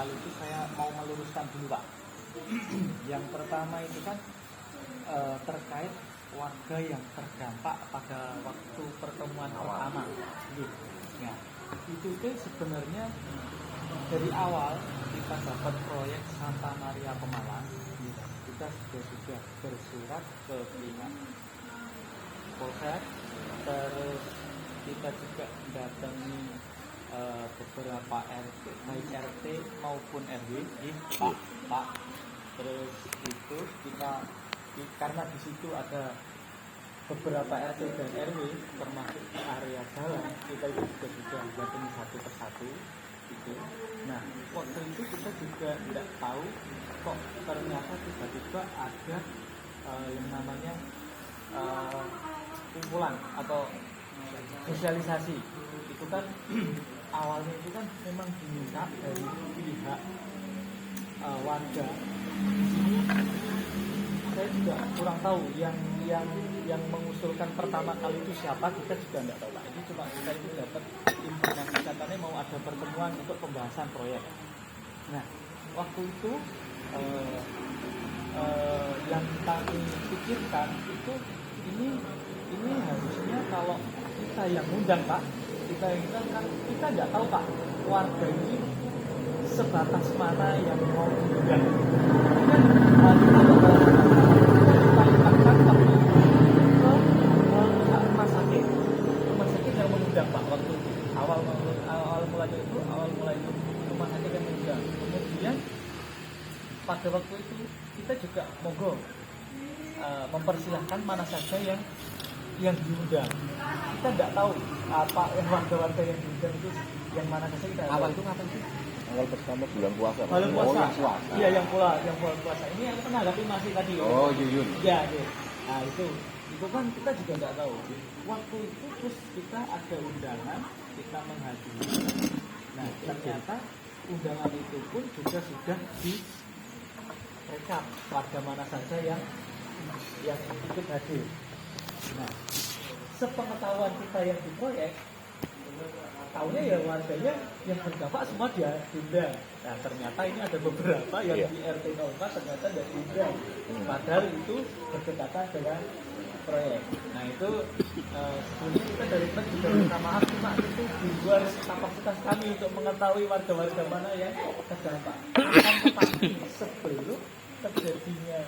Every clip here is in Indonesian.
sekaligus saya mau meluruskan dulu Pak. Yang pertama itu kan terkait warga yang terdampak pada waktu pertemuan pertama. Ya, itu sebenarnya dari awal kita dapat proyek Santa Maria Pemalang, kita sudah bersurat ke pihak Polsek, terus kita juga datangi beberapa RT, baik RT maupun RW, Pak. Terus itu kita karena di situ ada beberapa RT dan RW termasuk area jalan, kita itu juga sudah datangi satu persatu. Gitu. Nah, waktu itu kita juga tidak tahu kok ternyata tiba-tiba ada yang namanya kumpulan atau sosialisasi. Itu kan awalnya itu kan memang diminta dari pihak warga. Di sini saya juga kurang tahu yang mengusulkan pertama kali itu siapa, kita juga tidak tahu Pak. Ini cuma kita itu dapat informasi katanya mau ada pertemuan untuk pembahasan proyek. Nah, waktu itu yang kami pikirkan itu ini harusnya kalau kita yang undang Pak, kita kan kita tidak tahu Pak warga ini sebatas mana yang mau diundang. Kan kita libatkan waktu itu ke rumah sakit yang mengundang Pak waktu itu awal mulai itu rumah sakit yang mengundang. Kemudian pada waktu itu kita juga monggo mempersilahkan mana saja yang diundang. Kita tidak tahu apa warga-warga yang diundang itu yang mana saja kita. Awal itu ngapain sih? Awal pertama bulan puasa. Bulan puasa. Yang puasa. Iya, yang bulan puasa. Ini yang menanggapi masih tadi. Oh, Yuyun. Ya. Nah, itu kan kita juga tidak tahu. Waktu itu terus kita ada undangan, kita menghadiri. Nah, ternyata undangan itu pun juga sudah direkap warga mana saja yang ikut hadir. Nah, sepengetahuan kita yang di proyek, tahunya ya warganya yang terdampak semua dia diundang. Nah, ternyata ini ada beberapa yang di RT 04 ternyata tidak diundang. Padahal itu berdekatan dengan proyek. Nah, itu sebelumnya kita dari tempat juga minta maaf, cuma itu di luar kapasitas kami untuk mengetahui warga-warga mana yang terdampak. Tetapi sebelum terjadinya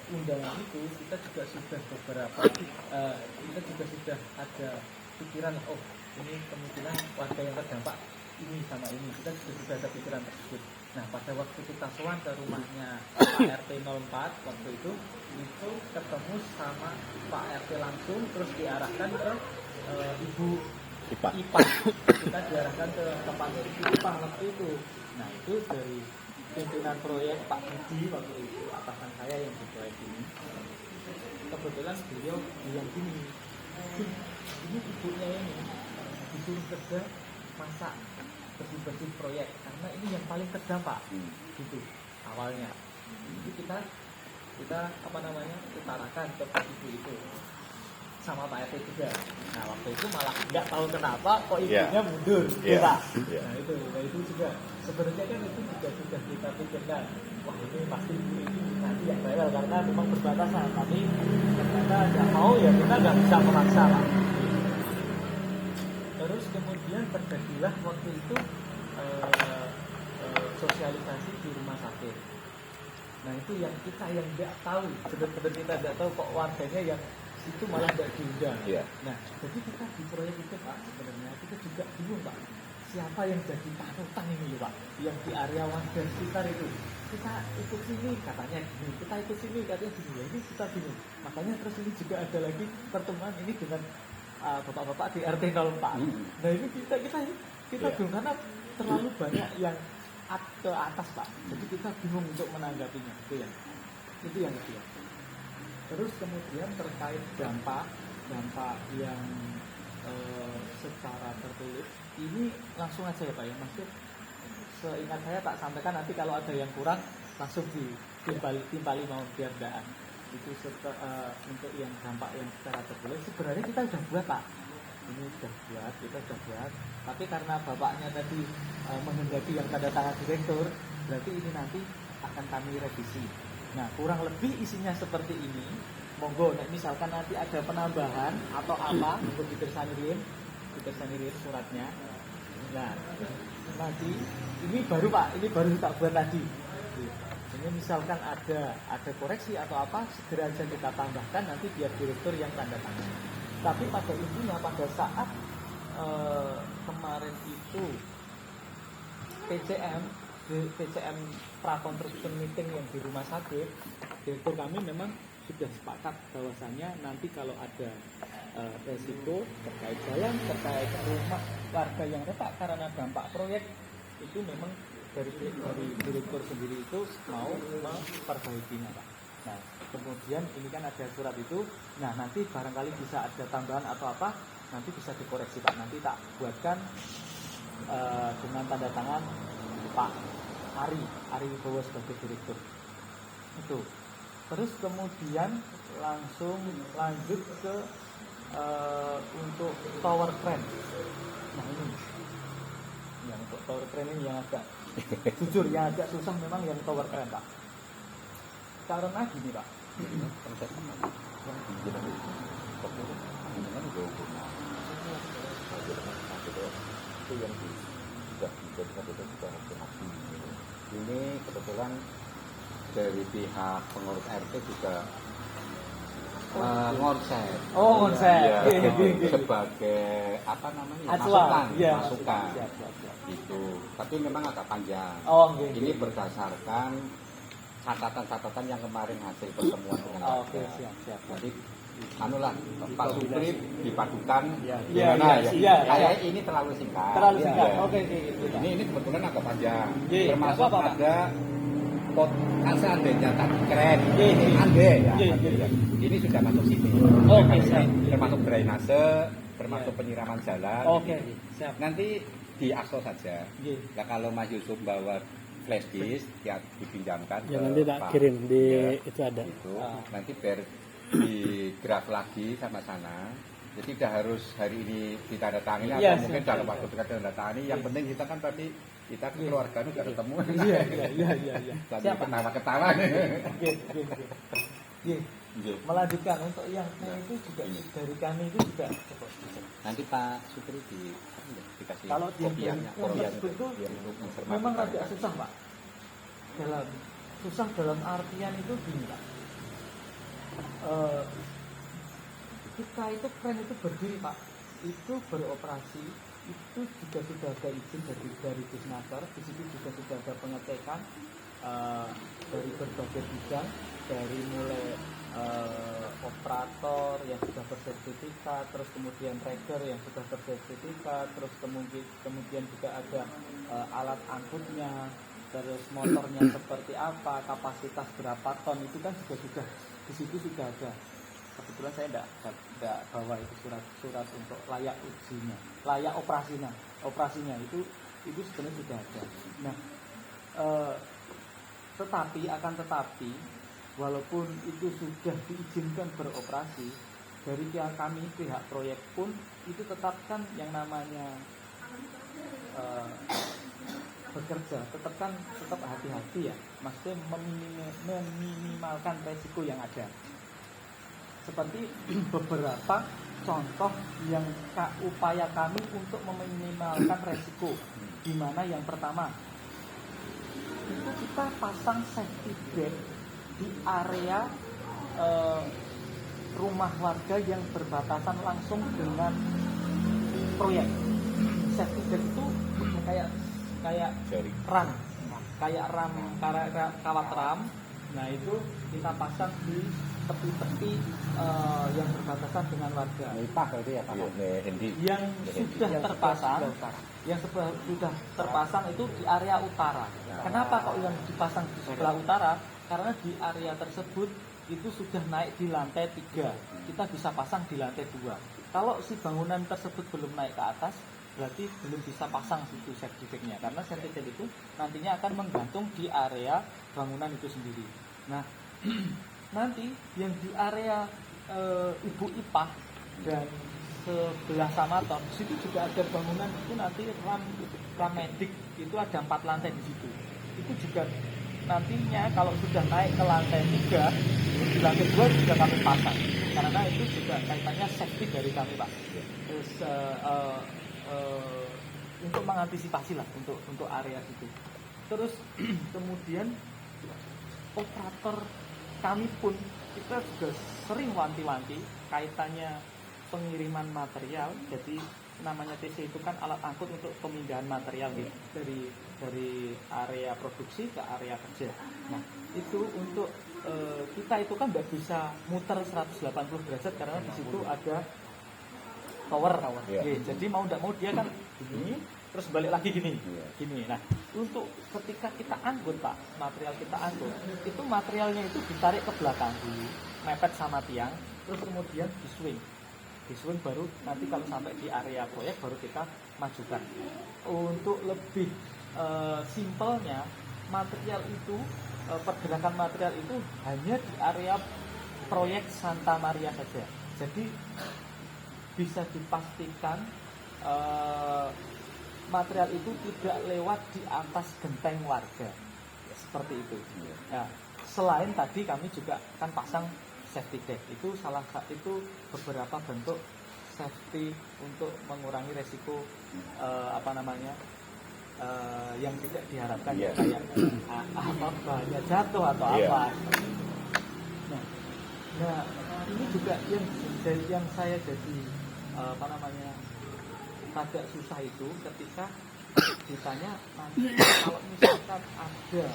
undangan itu, kita juga sudah kita juga sudah ada pikiran, oh ini kemungkinan warga yang terdampak ini sama ini, kita sudah ada pikiran tersebut. Nah, pada waktu kita sowan ke rumahnya Pak RT 04 waktu itu ketemu sama Pak RT langsung, terus diarahkan ke Ibu Ipa. Kita diarahkan ke tempat Ipa waktu itu. Nah, itu dari pimpinan proyek Pak Budi waktu itu, atasan saya yang di proyek ini. Kebetulan beliau bilang gini, ini ibunya ini disuruh kerja masak bersih-bersih proyek karena ini yang paling terdampak gitu awalnya. Jadi kita utarakan ke Pak Ibu itu sama Pak RT juga. Nah, waktu itu malah nggak tahu kenapa kok ibunya mundur, Pak. Nah, itu juga sebenarnya kan itu juga sudah kita pikirkan, wah ini pasti ini nanti yang viral karena memang berbatasan. Tapi ternyata nggak mau ya kita nggak bisa memaksa lah. Terus kemudian terjadilah waktu itu sosialisasi di rumah sakit. Nah, itu yang kita yang nggak tahu, benar-benar kita nggak tahu kok warganya yang itu malah tidak diundang. Nah, jadi kita di proyek itu Pak, sebenarnya kita juga bingung Pak, siapa yang jadi panutan ini Pak, yang di area warga sekitar itu. Kita ikut sini katanya gini, kita ikut sini katanya gini, ya ini kita bingung. Makanya terus ini juga ada lagi pertemuan ini dengan bapak-bapak di RT 04. Nah, ini kita bingung karena terlalu banyak yang ke atas Pak. Jadi kita bingung untuk menanggapinya. Itu yang kedua. Terus kemudian terkait dampak yang secara tertulis ini langsung aja ya Pak ya, maksud seingat saya tak sampaikan, nanti kalau ada yang kurang langsung ditimpali mau biar daan. Itu untuk yang dampak yang secara tertulis sebenarnya kita sudah buat Pak. ini sudah buat, kita sudah buat. Tapi karena bapaknya tadi menghendaki yang tanda tangan direktur, berarti ini nanti akan kami revisi. Nah, kurang lebih isinya seperti ini. Monggo, misalkan nanti ada penambahan atau apa, monggo ditersanirin suratnya. Nah, nanti ini baru Pak, ini baru tak buat tadi. Ini misalkan ada koreksi atau apa, segera aja kita tambahkan, nanti biar direktur yang tanda tangan. Tapi pada intinya pada saat kemarin itu PCM prakonstruction meeting yang di rumah sakit, direktur kami memang sudah sepakat bahwasannya nanti kalau ada resiko terkait jalan, terkait rumah warga yang retak karena dampak proyek, itu memang dari direktur sendiri itu mau memperbaikinya Pak. Nah, kemudian ini kan ada surat itu, nah nanti barangkali bisa ada tambahan atau apa, nanti bisa dikoreksi Pak. Nanti tak buatkan dengan tanda tangan Pak Ari Wibowo sebagai direktur. Itu. Terus kemudian langsung lanjut ke untuk tower crane. Nah ini yang untuk tower crane ini yang agak jujur yang agak susah memang yang tower crane Pak. Karena gini Pak. Itu yang sudah dijadikan itu sudah operasi. Ini kebetulan dari pihak pengurus RT juga ngonsep. Oh, ngonsep. Ya, sebagai apa namanya? Acuan. Masukan. Siap. Itu. Tapi memang agak panjang. Oh, ini berdasarkan catatan-catatan yang kemarin hasil pertemuan dengan Oke, siap. Jadi anulah Pak Supri dipadukan Iya. Kayak ini terlalu singkat. Ya. Oke. Ini kebetulan agak panjang. Iya, Termasuk apa-apa, Pak? ada kan seandainya tadi keren. Ini andai ya. Iya. Ini sudah masuk sini. Oke, siap. Termasuk drainase, termasuk penyiraman jalan. Oke, siap. Nanti diakses saja. Iya. Nah, kalau Mas Yusuf bawa flash disk ya dipinjamkan Ya ke nanti tak Pak. kirim di Ya, itu ada. itu nanti biar digraf lagi sama sana. Jadi tidak harus hari ini ditandatangani Iya, atau mungkin siap. dalam waktu dekat ditandatangani. Yang penting kita kan tadi kita keluarga itu sudah ketemu. Iya. Tadi Siap, Pak. ketawa-ketawa. Oke. Melanjutkan untuk yang itu juga dari kami itu juga Nanti Pak Supri dikasih kalau yang kopiannya, tersebut itu biar untuk mencermati. memang agak susah Pak. Dalam artian itu gini Pak. Kita itu keren itu berdiri Pak, itu beroperasi itu juga sudah ada izin dari Disnaker, di situ juga sudah ada pengecekan dari berbagai bidang, dari mulai operator yang sudah bersertifikat, terus kemudian tracker yang sudah bersertifikat, terus kemudian juga ada alat angkutnya, terus motornya seperti apa, kapasitas berapa ton, itu kan juga sudah di situ sudah ada. Kebetulan saya tidak bawa itu surat untuk layak ujinya, layak operasinya itu sebenarnya sudah ada. Nah, tetapi walaupun itu sudah diizinkan beroperasi, dari kami pihak proyek pun itu tetap kan yang namanya bekerja, tetap hati-hati ya, maksudnya meminimalkan resiko yang ada. Seperti beberapa contoh yang upaya kami untuk meminimalkan resiko, di mana yang pertama itu kita pasang safety gate di area rumah warga yang berbatasan langsung dengan proyek. Safety gate itu kayak ram, kayak kawat ram. Nah itu kita pasang di tepi-tepi yang berbatasan dengan warga. Yang sudah terpasang itu di area utara. Kenapa kok yang dipasang di sebelah utara? Karena di area tersebut itu sudah naik di lantai 3. Kita bisa pasang di lantai 2. Kalau si bangunan tersebut belum naik ke atas, berarti belum bisa pasang situ safety gate-nya. Karena safety gate itu nantinya akan menggantung di area bangunan itu sendiri. Nah, nanti yang di area Ibu Ipah dan sebelah Samator, di situ juga ada bangunan itu nanti ram medik itu ada 4 lantai di situ. Itu juga nantinya kalau sudah naik ke lantai 3, itu di lantai 2 juga kami pasang. Karena itu juga kaitannya safety dari kami, Pak. Terus untuk mengantisipasi lah untuk area itu. Terus kemudian operator kami pun kita juga sering wanti-wanti kaitannya pengiriman material. Jadi namanya TC itu kan alat angkut untuk pemindahan material gitu, dari area produksi ke area kerja. Nah itu untuk kita itu kan nggak bisa muter 180 derajat karena di situ ada tower. Yeah. Jadi mau nggak mau dia kan gini, terus balik lagi gini. Nah untuk ketika kita angkut, Pak, material kita angkut, itu materialnya itu ditarik ke belakang dulu, mepet sama tiang, terus kemudian diswing baru nanti kalau sampai di area proyek baru kita majukan. Untuk lebih simpelnya, material itu pergerakan material itu hanya di area proyek Santa Maria saja. Jadi bisa dipastikan material itu tidak lewat di atas genteng warga, seperti itu. Nah, selain tadi kami juga kan pasang safety deck, itu salah satu, itu beberapa bentuk safety untuk mengurangi resiko yang tidak diharapkan, kayak bahannya jatuh atau apa. Nah ini juga yang saya jadi agak susah itu ketika ditanya nanti kalau misalkan ada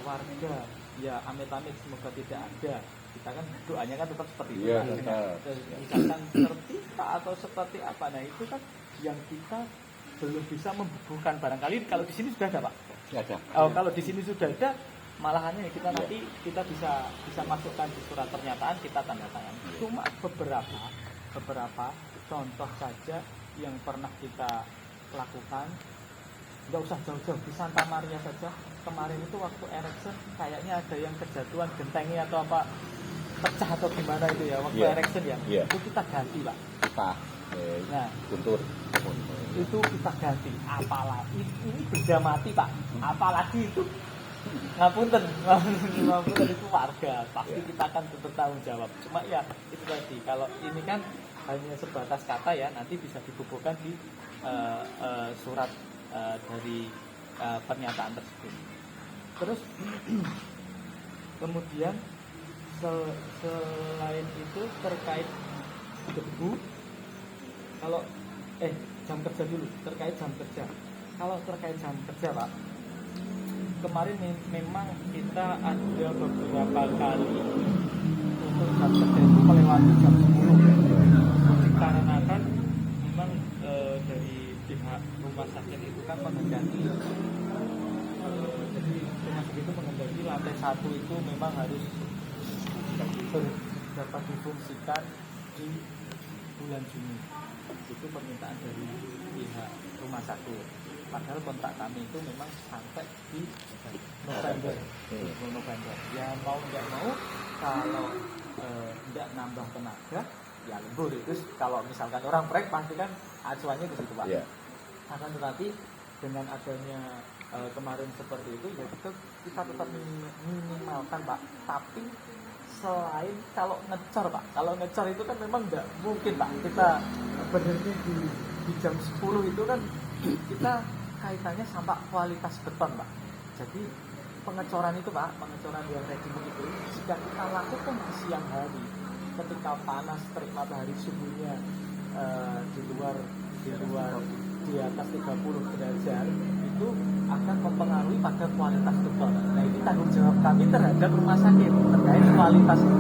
warga, ya amit-amit semoga tidak ada, kita kan doanya kan tetap seperti itu. Misalkan tertimpa atau seperti apa, nah itu kan yang kita belum bisa membubuhkan. Barangkali kalau di sini sudah ada, Pak. Ada. Kalau di sini sudah ada, malahannya kita nanti kita bisa masukkan di surat pernyataan, kita tanda tangan. Cuma beberapa contoh saja yang pernah kita lakukan. Nggak usah jauh-jauh, di Santa Maria saja kemarin itu waktu erection kayaknya ada yang kejatuhan gentengnya atau apa, pecah atau gimana itu ya waktu erection ya. Itu kita ganti, Pak. Nah, guntur itu kita ganti. Apalagi ini benda mati, Pak. Apalagi itu ngapunten itu warga, pasti kita akan bertanggung jawab. Cuma ya itu tadi, kalau ini kan hanya sebatas kata ya, nanti bisa dibubuhkan di surat dari pernyataan tersebut. Terus kemudian selain itu terkait debu, kalau jam kerja dulu, terkait jam kerja. Kalau terkait jam kerja, Pak, kemarin memang kita ada beberapa kali untuk jam kerja itu melewati jam 10, dikarenakan memang dari pihak rumah sakit itu kan menghendaki, jadi rumah sakit itu menghendaki lantai 1 itu memang harus dapat difungsikan di bulan Juni. Itu permintaan dari pihak rumah sakit. Padahal kontak kami itu memang sampai di November. Ya mau nggak mau, kalau nggak nambah tenaga, ya lembur. Itu kalau misalkan orang proyek pasti kan acuannya ke situ, Pak. Akan tetapi dengan adanya kemarin seperti itu, ya kita tetap minimalkan, Pak. Tapi selain kalau ngecor, Pak, kalau ngecor itu kan memang nggak mungkin, Pak, kita berhenti di jam 10 itu kan kita kaitannya sama kualitas beton, Pak. Jadi pengecoran itu, Pak, pengecoran yang ready-mix itu jika kita lakukan di siang hari ketika panas terik matahari suhunya di atas 30 derajat, itu akan mempengaruhi pada kualitas beton. Nah ini tanggung jawab kami terhadap rumah sakit terkait kualitas itu.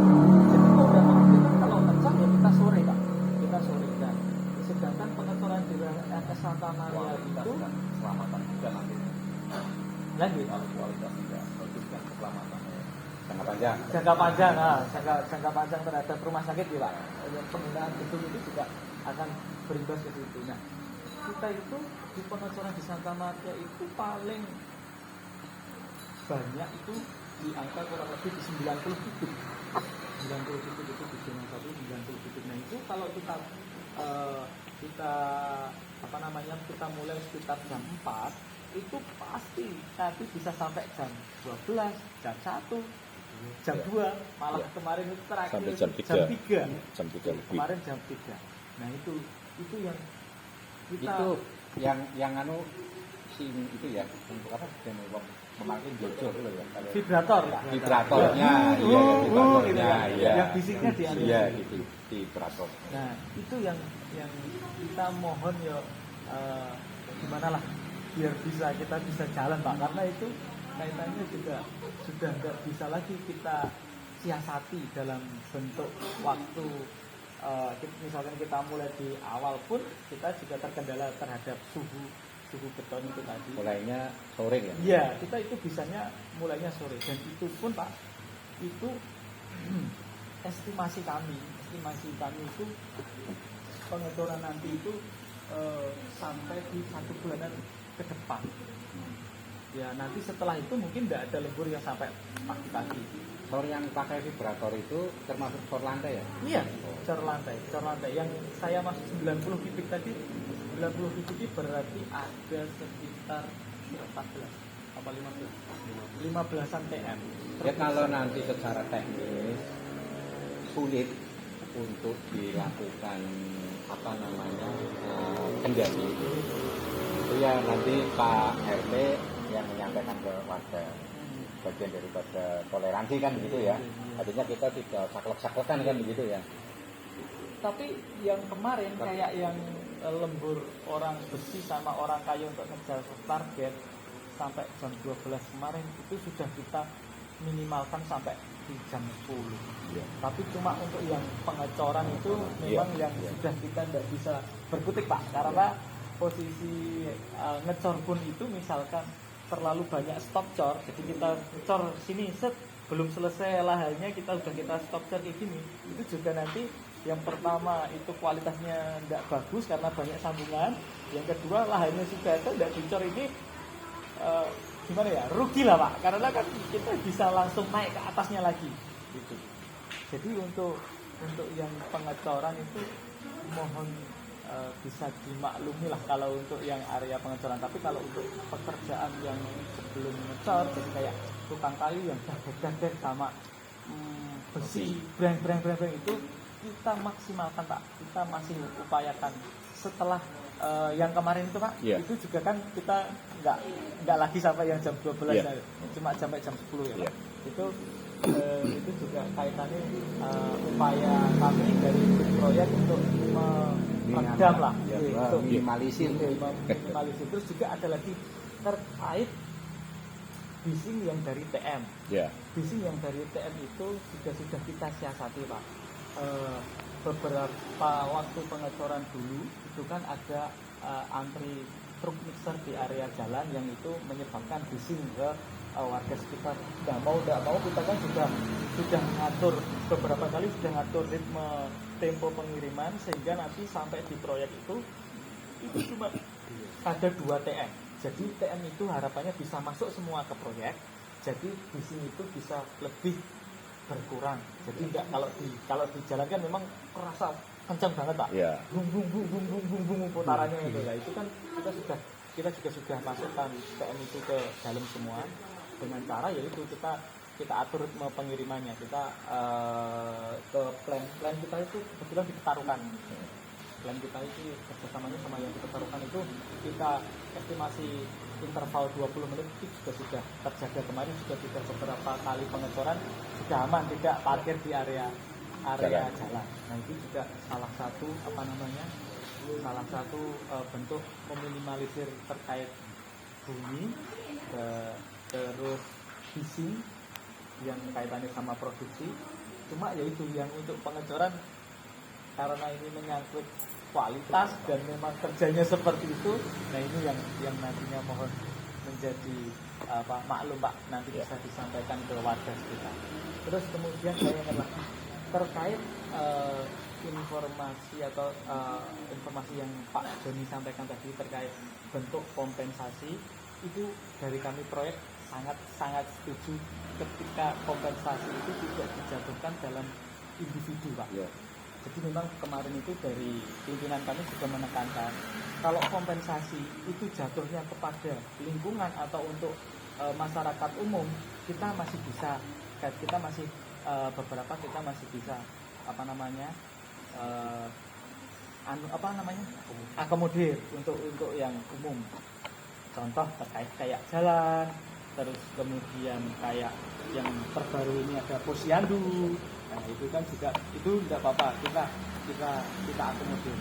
Jadi kalau ngecor ya kita sore, Pak, kita sore. Dan sedangkan pengecoran di RS Santa Maria itu keselamatan juga nanti. Lanjut. Kualitas tidak bagus kan keselamatan. Jangka panjang terhadap rumah sakit ya, Pak. Penggunaan gedung itu juga akan berimbas ke situ. Nah, kita itu di pengecoran di Santa Maria itu paling banyak itu di angka kurang lebih di 90 kubik. 90 titik itu di zona 1, 90 titik. Nah itu kalau kita kita apa namanya, kita mulai sekitar jam 4 itu pasti nanti bisa sampai jam 12, jam 1, jam 2, malah kemarin itu terakhir Sampai jam 3. Jam 3 lebih. kemarin jam 3. Nah itu yang kita Itu yang anu SIM itu ya, untuk apa? Memakai jojo loh ya. Kalau vibrator. vibratornya, iya ya, vibratornya, gitu iya. yang bisiknya di atas. Iya, gitu, vibrator. Nah itu yang kita mohon ya, gimana lah biar kita bisa jalan Pak, karena itu kaitannya juga sudah nggak bisa lagi kita siasati dalam bentuk waktu. Misalkan kita mulai di awal pun kita juga terkendala terhadap suhu beton itu tadi. Mulainya sore ya? Iya, kita itu bisanya mulainya sore, dan itu pun Pak, itu estimasi kami itu pengecoran nanti itu sampai di 1 bulanan ke depan. Ya nanti setelah itu mungkin tidak ada lembur yang sampai pagi-pagi. Sor yang pakai vibrator itu termasuk sor lantai ya? Iya, cor lantai. Yang saya masuk 90 kubik tadi, 90 kubik berarti ada sekitar 14 apa 15-an TM. Ya kalau nanti secara teknis sulit untuk dilakukan apa namanya kendali, itu ya nanti Pak RT yang menyampaikan ke warga, bagian daripada toleransi kan begitu ya. Artinya kita tidak saklek-saklekan kan begitu ya. Tapi yang kemarin kayak yang lembur orang besi sama orang kayu untuk ngejar target sampai jam 12 kemarin itu sudah kita minimalkan sampai di jam 10. Ya. Tapi cuma untuk yang pengecoran itu memang yang sudah kita tidak bisa berkutik Pak, karena posisi ngecor pun itu misalkan terlalu banyak stop cor, jadi kita cor sini set belum selesai lahannya kita stop cor kayak gini, itu juga nanti yang pertama itu kualitasnya tidak bagus karena banyak sambungan, yang kedua lahannya sudah ada tidak dicor ini gimana ya, rugi lah Pak, karena kan kita bisa langsung naik ke atasnya lagi gitu. Jadi untuk yang pengecoran itu mohon bisa dimaklumi lah kalau untuk yang area pengecoran. Tapi kalau untuk pekerjaan yang sebelum ngecor, jadi kayak tukang kayu yang dadet sama besi breng itu kita maksimalkan Pak, kita masih upayakan setelah yang kemarin itu Pak, itu juga kan kita nggak lagi sampai yang jam 12 ya, cuma sampai jam 10 ya Pak. Itu juga kaitannya upaya kami dari proyek untuk meredam lah, untuk minimalisir. Terus juga ada lagi terkait bising yang dari TM. Bising yang dari TM itu juga sudah kita siasati Pak. Beberapa waktu pengecoran dulu itu kan ada antri truk mixer di area jalan yang itu menyebabkan bising ke warga sekitar. Tidak mau kita kan sudah ngatur beberapa kali, sudah ngatur ritme tempo pengiriman sehingga nanti sampai di proyek itu cuma ada 2 TM. Jadi TM itu harapannya bisa masuk semua ke proyek, jadi bising itu bisa lebih berkurang. Jadi enggak, kalau di jalan kan memang kerasa kencang banget Pak. Bung bung putarannya itu lah. Itu kan kita juga sudah masukkan TM itu ke dalam semua dengan cara yaitu kita atur ritme pengirimannya. Kita ke plan kita itu kebetulan di Petarukan. Plan kita itu kerjasamanya sama yang di Petarukan itu kita estimasi interval 20 menit itu juga sudah terjaga. Kemarin juga sudah beberapa kali pengecoran sudah aman, tidak parkir di area jalan. Nah itu juga salah satu bentuk meminimalisir terkait bunyi, terus bising yang kaitannya sama produksi. Cuma yaitu yang untuk pengecoran karena ini menyangkut kualitas dan memang kerjanya seperti itu. Nah ini yang nantinya mohon menjadi maklum Pak, nanti bisa disampaikan ke warga sekitar. Terus kemudian saya ingat lagi terkait informasi yang Pak Joni sampaikan tadi terkait bentuk kompensasi, itu dari kami proyek sangat setuju ketika kompensasi itu tidak dijatuhkan dalam individu Pak. Ya. Jadi memang kemarin itu dari pimpinan kami juga menekankan kalau kompensasi itu jatuhnya kepada lingkungan atau untuk masyarakat umum, kita masih bisa, kita masih beberapa kita masih bisa akomodir untuk yang umum. Contoh terkait kayak jalan, terus kemudian kayak yang terbaru ini ada posyandu. Nah itu kan juga itu tidak apa-apa, kita akomodir.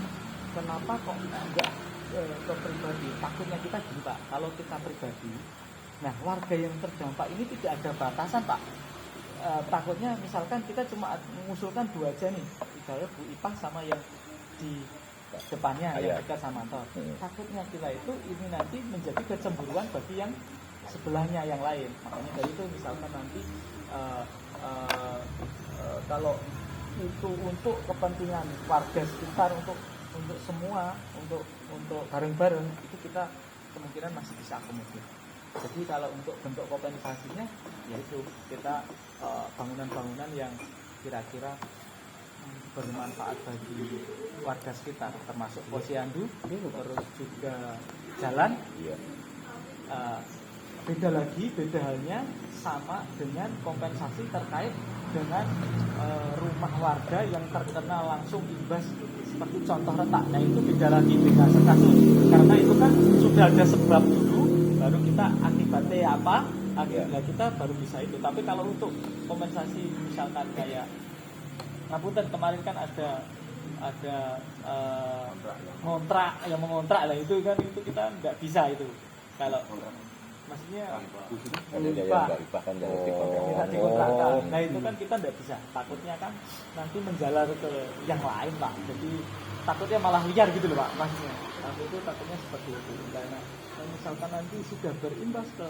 Kenapa kok enggak ke pribadi? Takutnya kita gini Pak, kalau kita pribadi, nah warga yang terdampak ini tidak ada batasan Pak. Takutnya misalkan kita cuma mengusulkan 2 aja nih, misalnya Bu Ipah sama yang di depannya yang dekat sama tol. Takutnya kita itu ini nanti menjadi kecemburuan bagi yang sebelahnya yang lain. Makanya dari itu misalkan nanti kalau itu untuk kepentingan warga sekitar, untuk semua, untuk bareng-bareng, itu kita kemungkinan masih bisa akomodir. Jadi kalau untuk bentuk kompensasinya, yaitu kita bangunan-bangunan yang kira-kira bermanfaat bagi warga sekitar, termasuk posyandu, terus juga jalan. Beda halnya sama dengan kompensasi terkait dengan rumah warga yang terkena langsung imbas seperti contoh retak. Nah itu beda lagi, beda kasus, karena itu kan sudah ada sebab dulu, baru kita akibatnya apa, akibatnya kita baru bisa itu. Tapi kalau untuk kompensasi misalkan kayak ngapunten kemarin kan ada ngontrak, yang mengontrak lah itu kan, itu kita nggak bisa itu. Kalau maksudnya Bahkan dikontrakkan. Nah itu kan kita nggak bisa. Takutnya kan nanti menjalar ke yang lain Pak. Jadi takutnya malah liar gitu loh Pak maksudnya. Tapi itu takutnya seperti itu. Karena misalkan nanti sudah berimbas ke,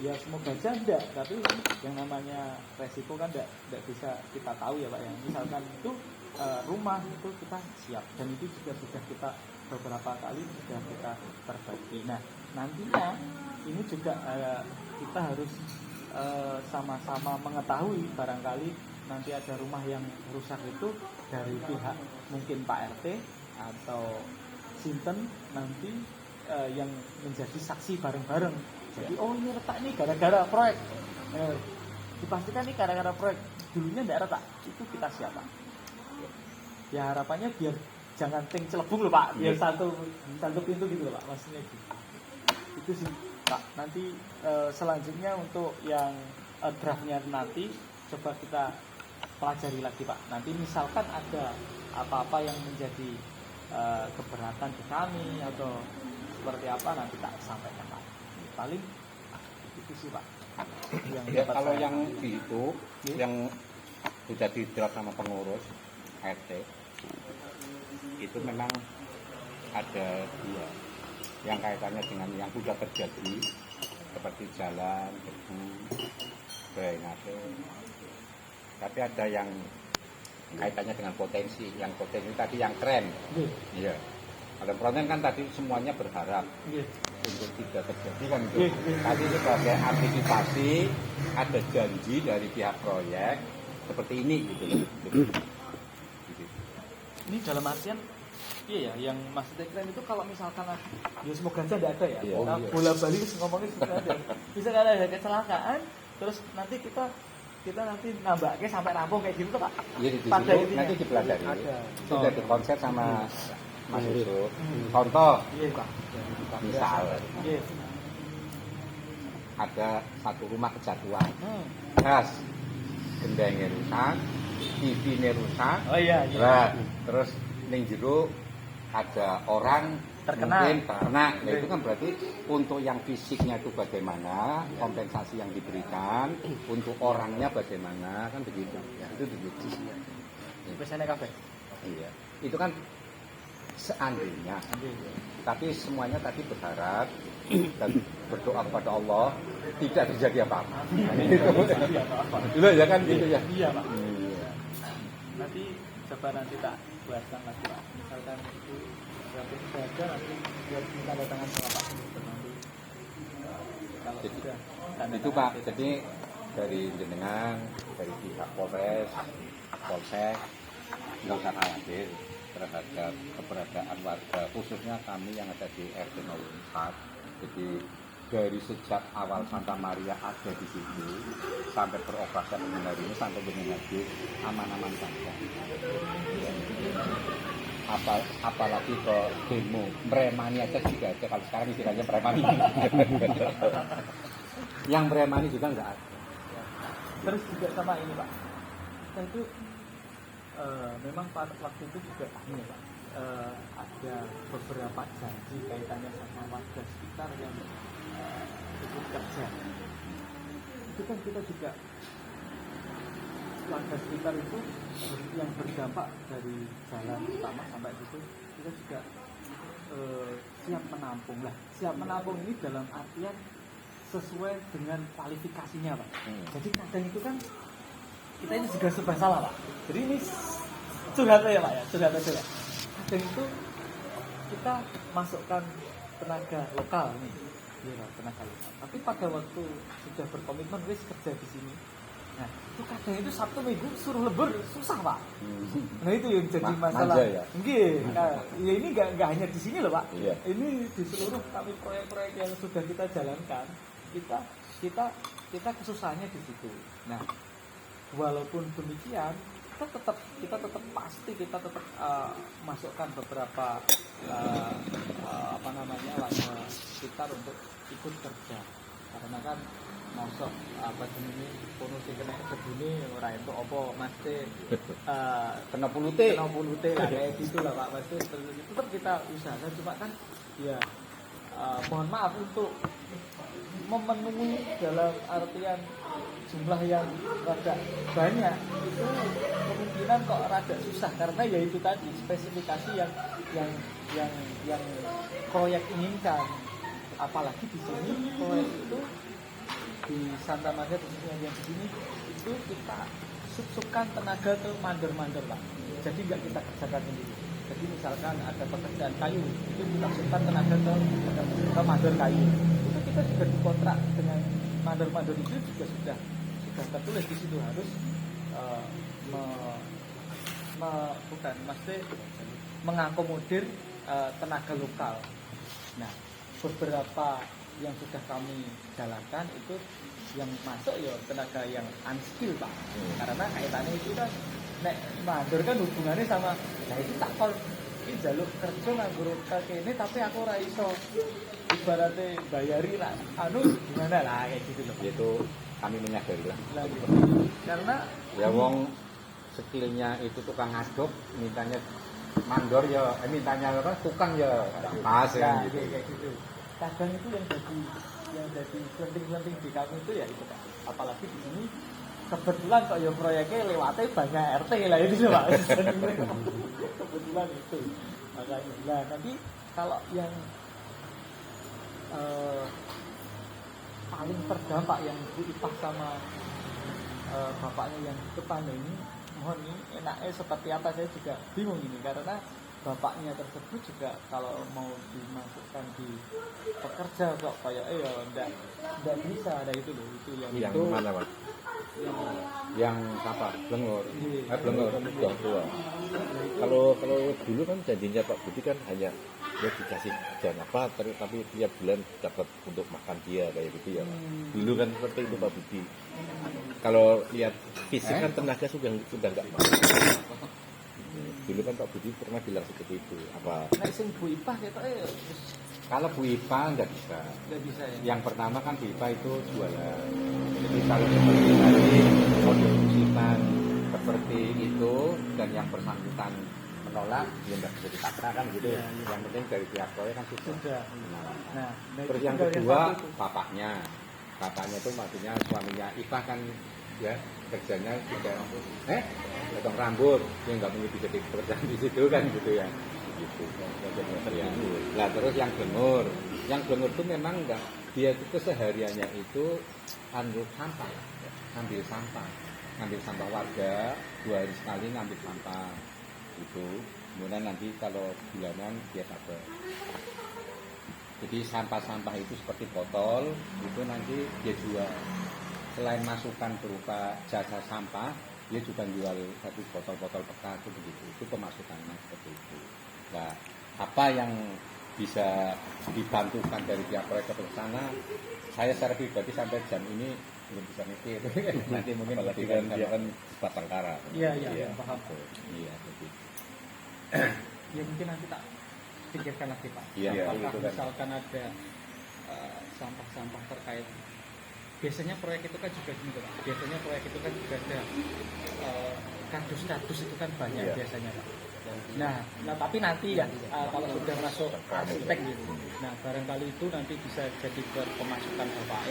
ya semoga aja enggak, tapi yang namanya resiko kan enggak bisa kita tahu ya Pak ya. Misalkan itu rumah itu kita siap, dan itu juga sudah kita beberapa kali sudah kita perbagi. Nah nantinya ini juga kita harus sama-sama mengetahui, barangkali nanti ada rumah yang rusak itu dari pihak mungkin Pak RT atau Sinten nanti yang menjadi saksi bareng-bareng. Jadi ini retak ini gara-gara proyek, dipastikan ini gara-gara proyek, dulunya tidak retak, itu kita siapa? Ya harapannya biar jangan ting celebung loh Pak, biar satu pintu gitu loh Pak, maksudnya gitu. Itu sih Pak. Nanti selanjutnya untuk yang draftnya nanti coba kita pelajari lagi Pak. Nanti misalkan ada apa-apa yang menjadi keberatan di kami atau seperti apa, nanti tak sampaikan Pak. Paling itu sih Pak. Ya, kalau yang di itu yang sudah di draft sama pengurus RT itu memang ada 2 yang kaitannya dengan yang sudah terjadi seperti jalan, debu, drainase. Tapi ada yang kaitannya dengan potensi, yang potensi tadi yang keren. Iya. Ada proten kan tadi semuanya berharap untuk tidak terjadi kan itu. Tadi sebagai antisipasi ada janji dari pihak proyek seperti ini gitu loh. Ini dalam artian iya ya, yang maksudnya keren itu kalau misalkan ya semoga aja tidak ada ya. Bola balik ngomongin semoga ada. Bisa kan ada kecelakaan, terus nanti kita nanti nambahnya sampai rampung kayak gitu Pak. Iya di situ nanti dipelajari. Sudah dikonsep sama Mas Yusuf. Contoh, misal ada satu rumah kejatuhan, gas, gendengnya rusak, TV-nya rusak, nah, terus ning jero ada orang mungkin terkena. Nah itu kan berarti untuk yang fisiknya itu bagaimana, kompensasi yang diberikan, untuk orangnya bagaimana, kan begitu. Ya, itu begitu. Biasanya kafe. Iya. Itu kan seandainya. Tapi semuanya tadi berharap dan berdoa kepada Allah tidak terjadi apa-apa. Itu ya kan gitu ya. Iya Pak. Nanti coba nanti tak buatkan lagi Pak. Misalkan itu berarti sudah ada, nanti biar kita datangkan sama Pak nanti. Kalau Jadi, sudah itu Pak. Jadi dari jenengan, dari pihak Polres polsek nggak usah khawatir terhadap keberadaan warga, khususnya kami yang ada di RT 04. Jadi dari sejak awal Santa Maria ada di situ sampai beroperasi dengan hari ini sampai dengan hari aman-aman saja. Apalagi ke demo premani aja juga ada, kalau sekarang istilahnya premani. Yang premani juga nggak ada. Terus juga sama ini Pak, kita itu memang pada waktu itu juga ini ya Pak, ada beberapa janji kaitannya sama warga sekitar yang ikut kerja. Itu kan kita juga warga sekitar itu yang berdampak dari jalan utama sampai situ, kita juga siap menampung lah. Siap menampung ini dalam artian sesuai dengan kualifikasinya Pak. Jadi kadang itu kan kita ini juga serba salah Pak. Jadi ini curhat ya Pak ya, curhat aja ya. Kadang itu kita masukkan tenaga lokal nih, ya, tenaga lokal. Tapi pada waktu sudah berkomitmen wis kerja di sini, nah itu kadang itu Sabtu Minggu suruh lembur susah Pak. Nah itu yang jadi masalah. Ya? Nah, ya ini nggak hanya di sini loh Pak. Iya. Ini di seluruh kami proyek-proyek yang sudah kita jalankan, kita kesusahannya di situ. Nah, walaupun demikian, kita tetap pasti kita tetap masukkan beberapa warga sekitar untuk ikut kerja. Karena kan masuk ini kono sing kena kebune ora entuk apa mesti Kena punute lah kayak gitu lah Pak. Mesti tetap kita usahakan, cuma kan ya mohon maaf untuk memenuhi dalam artian jumlah yang rada banyak itu kemungkinan kok rada susah, karena ya itu tadi spesifikasi yang proyek inginkan. Apalagi di sini proyek itu di Santa Maria khususnya yang di sini itu kita sub-subkan tenaga ke mandor-mandor Pak. Jadi nggak kita kerjakan sendiri. Jadi misalkan ada pekerjaan kayu, itu kita subkan tenaga ke mandor kayu. Itu kita juga dikontrak dengan mandor-mandor itu juga sudah tertulis di situ harus mengakomodir tenaga lokal. Nah, beberapa yang sudah kami jalankan itu yang masuk ya tenaga yang unskill Pak. Karena kaitannya itu kan nek mandor kan hubungannya sama, nah itu tak kol ini jaluk kerja nganggur ini tapi aku ora iso ibaratnya bayari lah gimana lah kayak gitu loh. itu kami menyadari lah. Gitu. Karena Ya wong skillnya itu tukang ngaduk, mintanya mandor ya, mintanya apa tukang ya pas ya, kan gitu. kayak gitu. Kadang itu yang jadi penting-penting di kami itu ya itu Pak. Apalagi di sini kebetulan kok ya proyeknya lewatnya banyak RT lah itu Pak. Kebetulan itu makanya. Nah tapi kalau yang paling terdampak yang Bu Ipah sama bapaknya yang di depan ini, mohon ini enaknya seperti apa saya juga bingung ini, karena bapaknya tersebut juga kalau mau dimasukkan di pekerja kok kayak ya enggak bisa ada itu loh, itu yang itu mana Pak? Yang apa? Blengor. Iya. Blengor sudah tua. Kalau dulu kan janjinya Pak Budi kan hanya dia dikasih jajan apa tapi tiap bulan dapat untuk makan dia kayak gitu ya Pak. Dulu kan seperti itu Pak Budi. Kalau lihat fisik kan tenaga sudah enggak mau. Dulu kan Pak Budi pernah bilang seperti itu. Apa? Nah, sing Bu Ipah ketoknya Kalau Bu Ipa nggak bisa. nggak bisa ya. Yang pertama kan Bu Ipa itu jualan. Jadi kalau seperti tadi model musiman seperti itu dan yang bersangkutan menolak, ya nggak bisa dipaksa kan gitu. Ya, ya. Yang penting dari pihak proyek kan sudah. Nah, Terus yang kedua bapaknya itu maksudnya suaminya Ipa kan ya kerjanya juga potong rambut, dia nggak mengikuti jadi pekerjaan di situ kan gitu ya. Gitu. Ya. Nah terus yang Blengor itu memang enggak, dia itu kesehariannya itu ngambil sampah warga 2 hari sekali ngambil sampah itu, kemudian nanti kalau bulanan dia dapat. Jadi sampah-sampah itu seperti botol itu nanti dia jual, selain masukan berupa jasa sampah dia juga jual satu botol-botol bekas itu begitu. Itu pemasukannya seperti itu. Nah, apa yang bisa dibantukan dari pihak proyek ke sana, saya secara pribadi sampai jam ini belum bisa mikir. Nanti mungkin apalagi kan dia kan batang kara. Iya, paham. Iya, begitu. Ya mungkin nanti tak pikirkan lagi Pak. Iya, Apakah itu kan. misalkan ada sampah-sampah terkait. Biasanya proyek itu kan juga gini Pak. Biasanya proyek itu kan juga ada kardus-kardus itu kan banyak Iya. biasanya Pak. Nah, tapi nanti ya kalau sudah masuk arsitek gitu. Nah, barangkali itu nanti bisa jadi buat pemasukan Bapak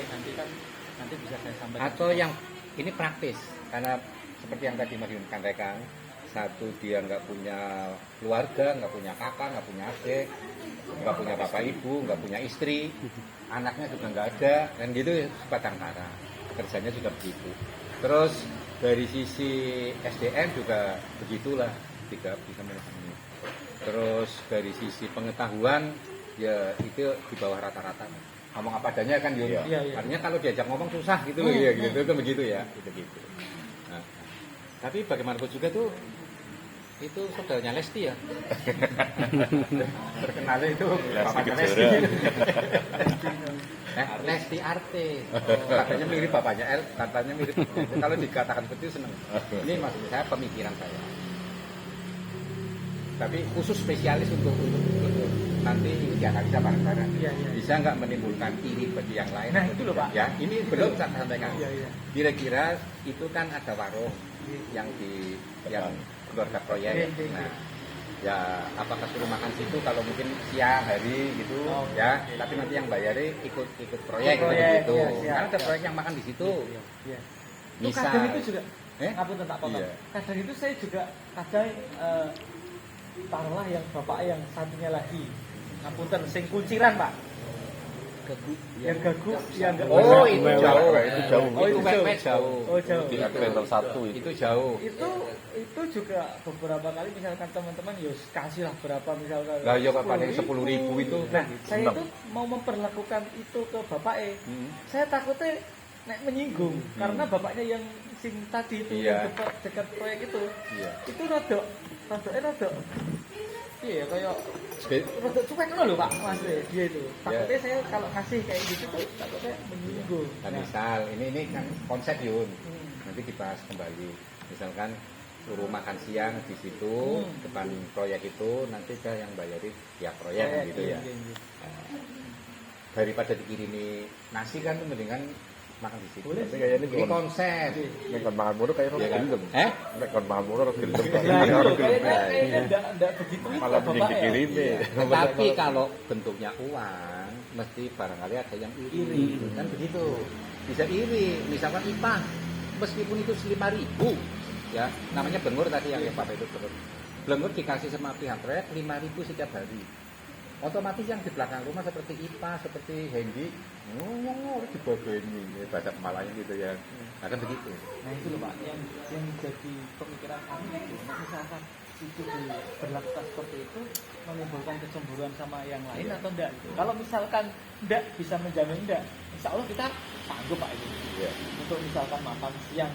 nanti bisa saya sampaikan. Atau yang ini praktis, karena seperti yang tadi Mas Yun sampaikan, satu dia nggak punya keluarga, nggak punya kakak, nggak punya adik, nggak punya bapak ibu, nggak punya istri, anaknya juga nggak ada, dan gitu sebatang kara, kerjanya juga begitu. Terus dari sisi SDM juga begitulah, tidak bisa memahami. Terus dari sisi pengetahuan ya itu di bawah rata-rata. Ngomong apa adanya kan Yun. Iya. Iya. Artinya kalau diajak ngomong susah gitu loh ya gitu kan begitu ya, gitu. Nah, tapi bagaimanapun juga tuh itu saudaranya Lesti ya. Terkenalnya itu bapaknya Lesti. Lesti artis. Katanya mirip bapaknya katanya mirip. Kalau dikatakan seperti itu seneng. Ini maksud saya pemikiran saya. Tapi khusus spesialis untuk nanti ini dianalisa bareng-bareng. Iya. Bisa nggak menimbulkan iri bagi yang lain? Nah, atau itu loh, tidak? Pak. Ya, ini belum saya sampaikan. Iya. Kira-kira itu kan ada warung yang di yang keluarga proyek. Iya. Nah, ya apakah suruh makan situ kalau mungkin siang hari gitu ya. Tapi nanti yang bayari ikut proyek gitu. Iya, Karena ada proyek yang makan di situ. Iya. Itu Misal. kadang itu juga ngapunten tak potong. Iya. Kadang itu saya juga kadang taruhlah yang bapak yang satunya lagi ngapunten sing kunciran Pak. Yang gagu yang enggak Oh, itu jauh. Itu jauh. Oh, itu Itu jauh. jauh. Oh, jauh. Di kilometer 1 itu. Itu jauh. Itu juga beberapa kali misalkan teman-teman ya kasih lah berapa misalkan. Lah ya Pak paling 10.000. 10.000 itu. Nah, saya itu mau memperlakukan itu ke bapak saya takutnya nek menyinggung karena bapaknya yang sing tadi itu Iya. yang dekat proyek itu. Iya. Itu rada iya kayak rada cuek ngono lho Pak Mas dia itu. Takutnya saya kalau kasih kayak gitu tuh takutnya menyinggung. Nah, misal ini kan konsep Yun. Hmm. Nanti dibahas kembali. Misalkan suruh makan siang di situ depan proyek itu nanti dah yang bayari pihak proyek gitu ya. Iya. Nah, daripada dikirimi nasi kan mendingan makan di situ. Boleh. Tapi kayaknya Ini konsep. nek kon mangan mulu kayak Iya orang kan? gendem. Eh? Kon mangan mulu orang gendem. Nah, itu kayaknya enggak begitu itu Malah mending Bapak ya. dikirimi. Tapi kalau bentuknya uang, mesti barangkali ada yang iri. Kan begitu. Bisa iri. Misalkan IPA, meskipun itu 5.000, ya namanya bengur tadi yang Pak itu bengur. Bengur dikasih sama pihak proyek 5.000 setiap hari. Otomatis yang di belakang rumah seperti IPA, seperti Hendy, ngomong dibageni, bahasa Kemalanya gitu ya. Nah, kan begitu. Nah itu loh Pak, yang jadi pemikiran kami itu, misalkan itu diberlakukan seperti itu menimbulkan kecemburuan sama yang lain atau enggak? Kalau misalkan enggak bisa menjamin enggak, insya Allah kita sanggup Pak itu. Iya. Untuk misalkan makan siang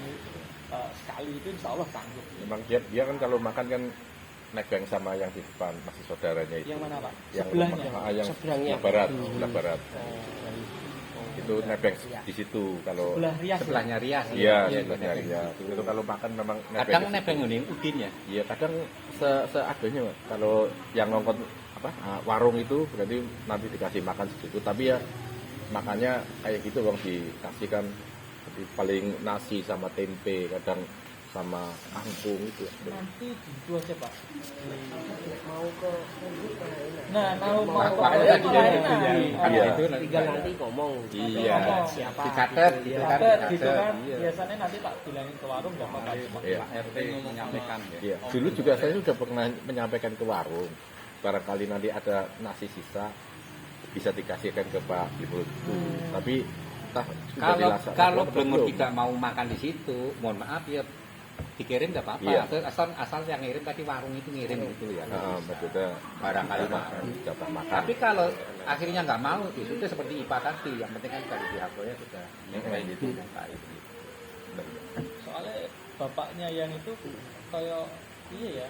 sekali itu insya Allah sanggup. Memang dia kan kalau makan kan nebeng sama yang di depan masih saudaranya itu. Yang mana Pak? Yang Sebelahnya. yang Seberangnya. sebelah barat, sebelah barat. Oh, Itu nebeng di situ kalau sebelah Rias. Sebelahnya Rias. iya ya, sebelahnya nebeng ya. di situ. Itu kalau makan memang Kadang di situ. nebeng ini udin ya. Iya, kadang seadanya Pak. Kalau yang nongkrong warung itu berarti nanti dikasih makan segitu, tapi ya makannya kayak gitu Bang, dikasihkan seperti paling nasi sama tempe, kadang sama kangkung itu. Nanti gitu aja Pak. Mau ke Nah, mau Pak, ke tadi lain itu ya. Iya. Itu tinggal nanti ngomong. Iya. Siapa? Dicatat, gitu kan. Catet gitu dicatat. kan. Iya. Biasanya nanti tak bilangin ke warung nggak apa-apa. Iya. Pak RT menyampaikan ya. Iya. Dulu juga saya sudah pernah menyampaikan ke warung, barangkali nanti ada nasi sisa bisa dikasihkan ke Pak Ibu itu. Tapi sudah dilaksanakan Kalau atau belum belum? tidak mau makan di situ, mohon maaf ya dikirim nggak apa-apa. Iya. Asal yang ngirim tadi warung itu ngirim gitu ya. Maksudnya Barangkali makan, jatah makan. Tapi kalau akhirnya nggak mau, ya sudah seperti IPA tadi. Yang penting kan dari pihak proyek sudah kayak gitu. Soalnya bapaknya yang itu kayak iya ya,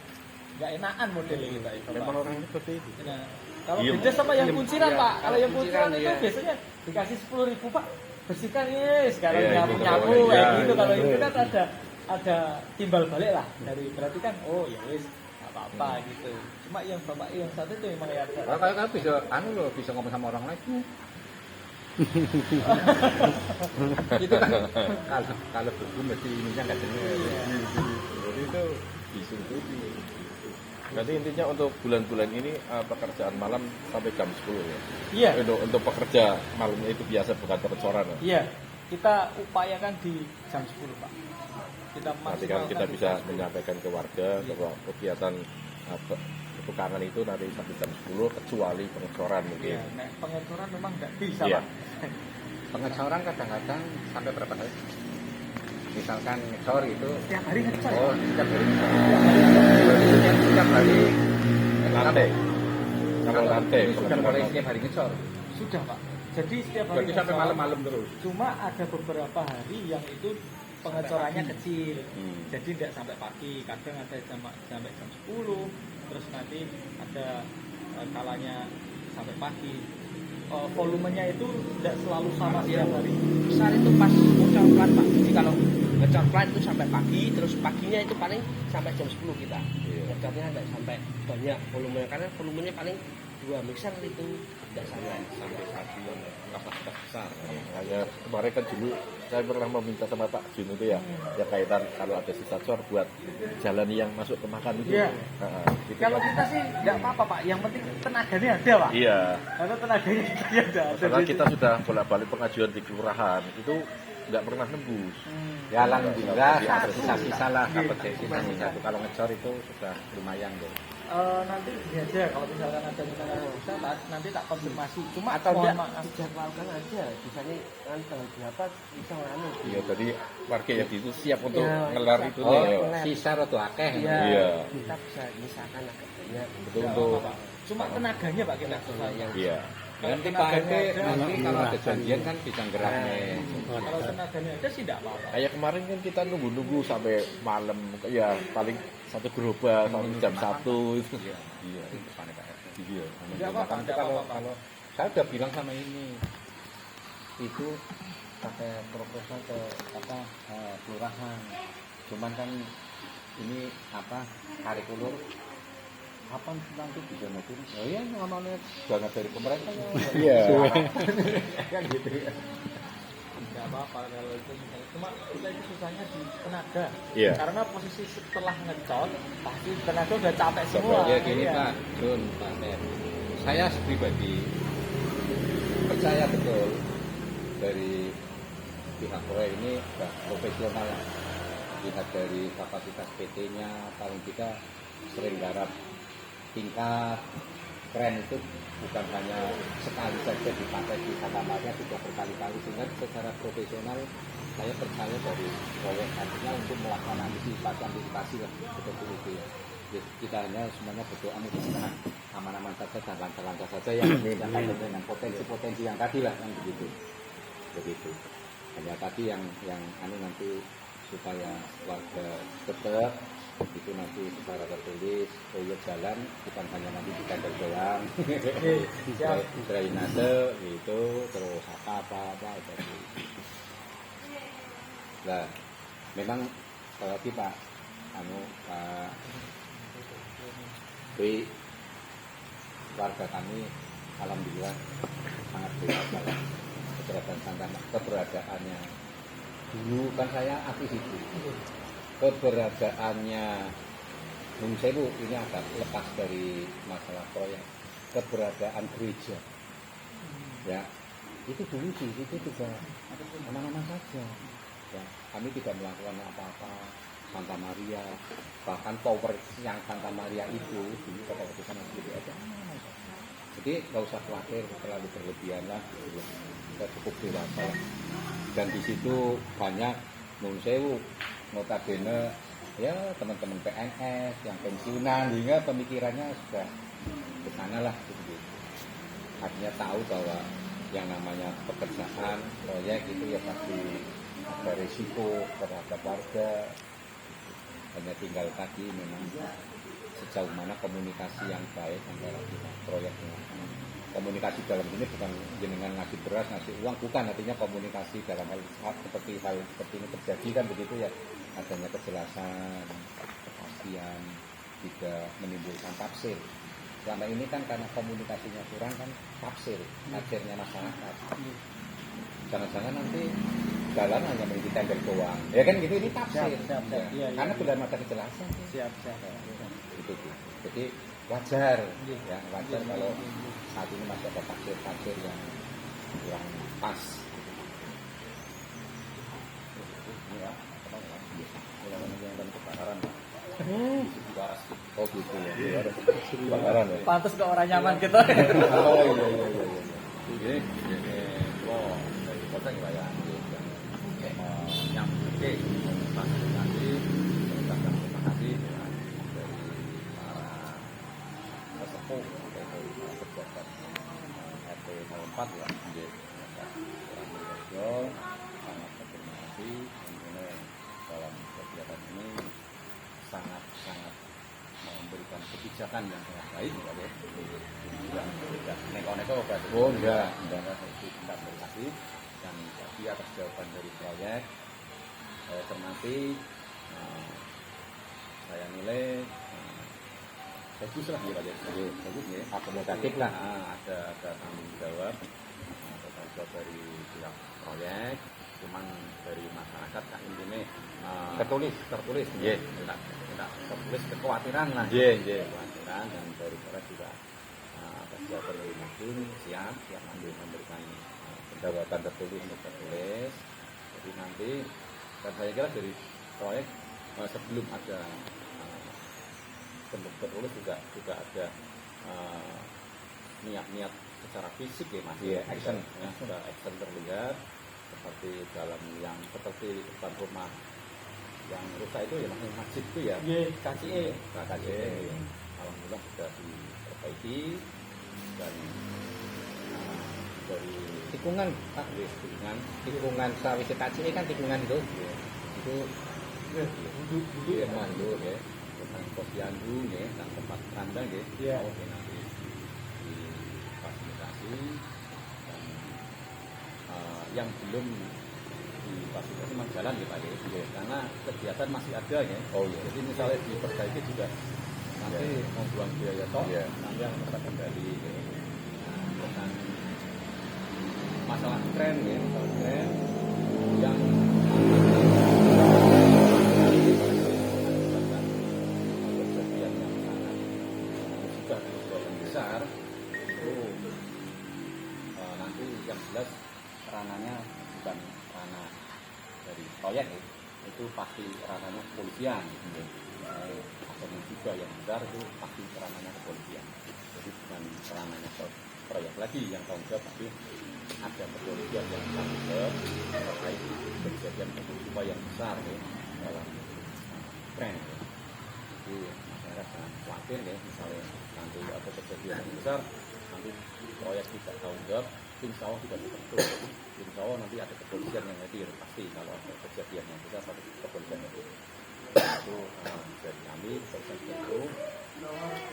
nggak enakan modelnya kita itu. Memang orangnya seperti itu. Nah, kalau Iya, beda sama yang iya, kunciran iya. Pak, kalau yang Kunciran, kunciran itu iya. biasanya dikasih 10.000 Pak, bersihkan ya, sekarang Iya, nyapu itu nyapu kalau- kayak iya, gitu. Kalau iya. itu kan ada timbal balik lah dari berarti kan oh ya wis nggak apa-apa gitu. Cuma yang bapak yang satu itu memang ya Kalau kayak bisa loh, bisa ngomong sama orang lain. Itu kan kalau berbun mesti ininya nggak dengar. Jadi itu disuntuti. Nanti intinya untuk bulan-bulan ini pekerjaan malam sampai jam 10 ya. Iya. Untuk pekerja malamnya itu biasa bukan percoran ya. Iya, kita upayakan di jam 10 Pak. Kita Nanti kan maksimalkan kita di bisa jam 10. menyampaikan ke warga bahwa kegiatan petukangan itu nanti sampai jam 10 kecuali pengecoran mungkin. Iya, nek pengecoran memang nggak bisa Iya. Pak. Pengecoran kadang-kadang sampai berapa kali? Misalkan ngecor itu, Setiap hari ngecor. oh setiap hari ngecor. Setiap hari Lantai. Kalau lantai, ini sudah mulai setiap hari ngecor. Sudah Pak. Jadi setiap hari Berarti sampai ngecor. malam-malam terus. Cuma ada beberapa hari yang itu pengecorannya kecil. Hmm. Jadi tidak sampai pagi, kadang ada sampai jam 10, terus nanti ada kalanya sampai pagi. Volumenya itu tidak selalu sama setiap hari. Besar itu pas ngecor plat Pak. Jadi kalau ngecor plat itu sampai pagi, terus paginya itu paling sampai jam 10 kita. Iya. Ngecornya nggak sampai banyak volumenya, karena volumenya paling 2 mixer itu tidak sampai. Sampai satu yang kapasitas besar. Makanya kemarin kan dulu saya pernah meminta sama Pak Jun itu ya, ya kaitan kalau ada sisa cor buat jalan yang masuk ke makan itu. Iya. Itu Kalau kan- kita sih nggak apa-apa Pak, yang penting tenaganya ada Pak. Iya. Karena tenaganya kita ada. Masalah kita sudah bolak-balik pengajuan di kelurahan itu nggak pernah nembus. Ya alhamdulillah Iya. sisa-sisa lah Iya. dapat sisa satu. Kalau ngecor itu sudah lumayan deh. Nanti ini aja kalau misalkan ada misalkan bisa nanti tak konfirmasi. Cuma Atau mohon enggak maaf. dijadwalkan aja, misalnya kan tanggal berapa bisa nganu. Iya, tadi warga yang itu siap untuk Ya, ngelar siap. itu Oh, nih. Ngelar. sisa atau akeh. Iya. Iya. Kita bisa misalkan agak banyak. Betul Nggak untuk apa-apa, Pak. Cuma tenaganya Pak kita susah. yang iya. Nanti Pak RT nanti kalau ada janjian kan bisa geraknya. Kalau tenaganya ada sih tidak apa-apa. Kayak kemarin kan kita nunggu-nunggu sampai malam, ya paling satu gerobak sampai jam 1 itu. Iya. Iya. Itu depannya Pak RT. Iya. Nggak apa-apa, Makanya nggak kalau apa-apa. kalau saya udah bilang sama ini itu pakai proposal ke kelurahan. Cuman kan ini apa kurikulum kapan nanti bisa mobil? Oh iya namanya banget dari pemerintah ya. Iya. Kan gitu ya. Nggak apa-apa kalau itu misalnya. Cuma kita itu susahnya di tenaga. Iya. Karena posisi setelah ngecor pasti tenaga udah capek semua. Ya gini Iya. Pak Jun, Pak Ter. Saya pribadi percaya betul dari pihak proyek ini sudah profesional. Lihat dari kapasitas PT-nya paling tidak sering garap tingkat keren itu bukan hanya sekali saja dipakai di katamarnya, sudah berkali-kali, sehingga secara profesional saya percaya dari proyek nantinya untuk melakukan antisipasi lah seperti itu ya. Jadi kita hanya semuanya berdoa mudah-mudahan aman-aman saja dan lancar-lancar saja yang dengan potensi-potensi yang tadi lah yang begitu. Hanya tadi yang nanti supaya warga tetap itu nanti secara tertulis proyek jalan bukan hanya nanti di tender doang, siap. drainase gitu, terus apa gitu. Nah, memang kalau Pak Pak Dwi, warga kami alhamdulillah sangat dewasa keberadaannya. Dulu kan saya aktif itu. Keberadaannya Bung Sewu ini agak lepas dari masalah proyek. Keberadaan gereja, ya itu dulu sih itu juga aman-aman saja. Ya, kami tidak melakukan apa-apa. Santa Maria, bahkan tower yang Santa Maria itu dulu pada waktu sana lebih aja. Jadi nggak usah khawatir terlalu berlebihan lah. Kita cukup dewasa lah. Dan di situ banyak Nun Sewu, notabene ya teman-teman PNS yang pensiunan, hingga pemikirannya sudah ke sana lah gitu. Artinya tahu bahwa yang namanya pekerjaan proyek itu ya pasti ada risiko terhadap warga. Hanya tinggal tadi memang sejauh mana komunikasi yang baik antara kita proyek dengan komunikasi dalam ini bukan jenengan ngasih beras ngasih uang, bukan, artinya komunikasi dalam hal seperti ini terjadi kan begitu ya, adanya kejelasan, kepastian, tidak menimbulkan tafsir. Selama ini kan karena komunikasinya kurang kan tafsirnya masyarakat. Jangan-jangan nanti jalan hanya menjadi tender doang, ya kan gitu, ini tafsir. Siap. Ya. Iya, Karena iya. belum ada kejelasan. Siap. Gitu. Jadi wajar, ya wajar kalau saat ini masih ada tafsir yang kurang pas. Ini ya, apa namanya? Yang dan kebakaran. Oh gitu ya. Kebakaran ya. Pantes kok orang nyaman gitu. Oh iya. Ini oh dari kota wilayah yang menyambut fasilitasi, mengucapkan terima kasih dari para sesepuh atau dari para pejabat RT 04 ya, sangat berterima kasih tentunya dalam kegiatan ini sangat memberikan kebijakan yang sangat baik ya. Tidak neko-neko berarti. Oh enggak terima kasih. Dan tadi atas jawaban dari proyek saya cermati, saya nilai bagus lah ya Pak ya, bagus ya, akomodatif lah, ada tanggung jawab dari pihak proyek, cuman dari masyarakat kan intinya tertulis tidak tertulis kekhawatiran lah, kekhawatiran, dan dari proyek juga atas jawaban dari Madun siap memberikan jawaban tertulis. Jadi nanti dan saya kira dari proyek sebelum ada bentuk tertulis juga ada niat secara fisik ya Mas. Action sudah action terlihat seperti dalam yang seperti depan rumah yang rusak itu ya masjid itu ya. KCE. Alhamdulillah sudah diperbaiki dan dari tikungan sawise KCE kan tikungan itu mandu ya, tentang posyandu ya, tentang tempat kandang ya. Oke, nanti difasilitasi dan yang belum difasilitasi memang jalan ya Pak ya, karena kegiatan masih ada ya. Jadi misalnya diperbaiki juga nanti membuang biaya nanti yang terkendali ya. Dengan masalah tren yang kejadian yang sangat sudah besar itu nanti yang jelas ranahnya bukan ranah dari proyek ya, itu pasti ranahnya kepolisian. Atau juga yang besar itu pasti ranahnya kepolisian. Jadi bukan ranahnya proyek lagi yang tanggung jawab, tapi ada kepolisian yang tanggung jawab terkait kejadian musibah yang besar ya, dalam tren ya. Jadi masyarakat jangan khawatir ya, misalnya nanti ada kejadian yang besar, nanti proyek tidak tanggung jawab, insya Allah tidak seperti itu. Insya Allah nanti ada kepolisian yang hadir, pasti kalau ada kejadian yang besar ada kepolisian yang hadir. Itu dari kami seperti itu.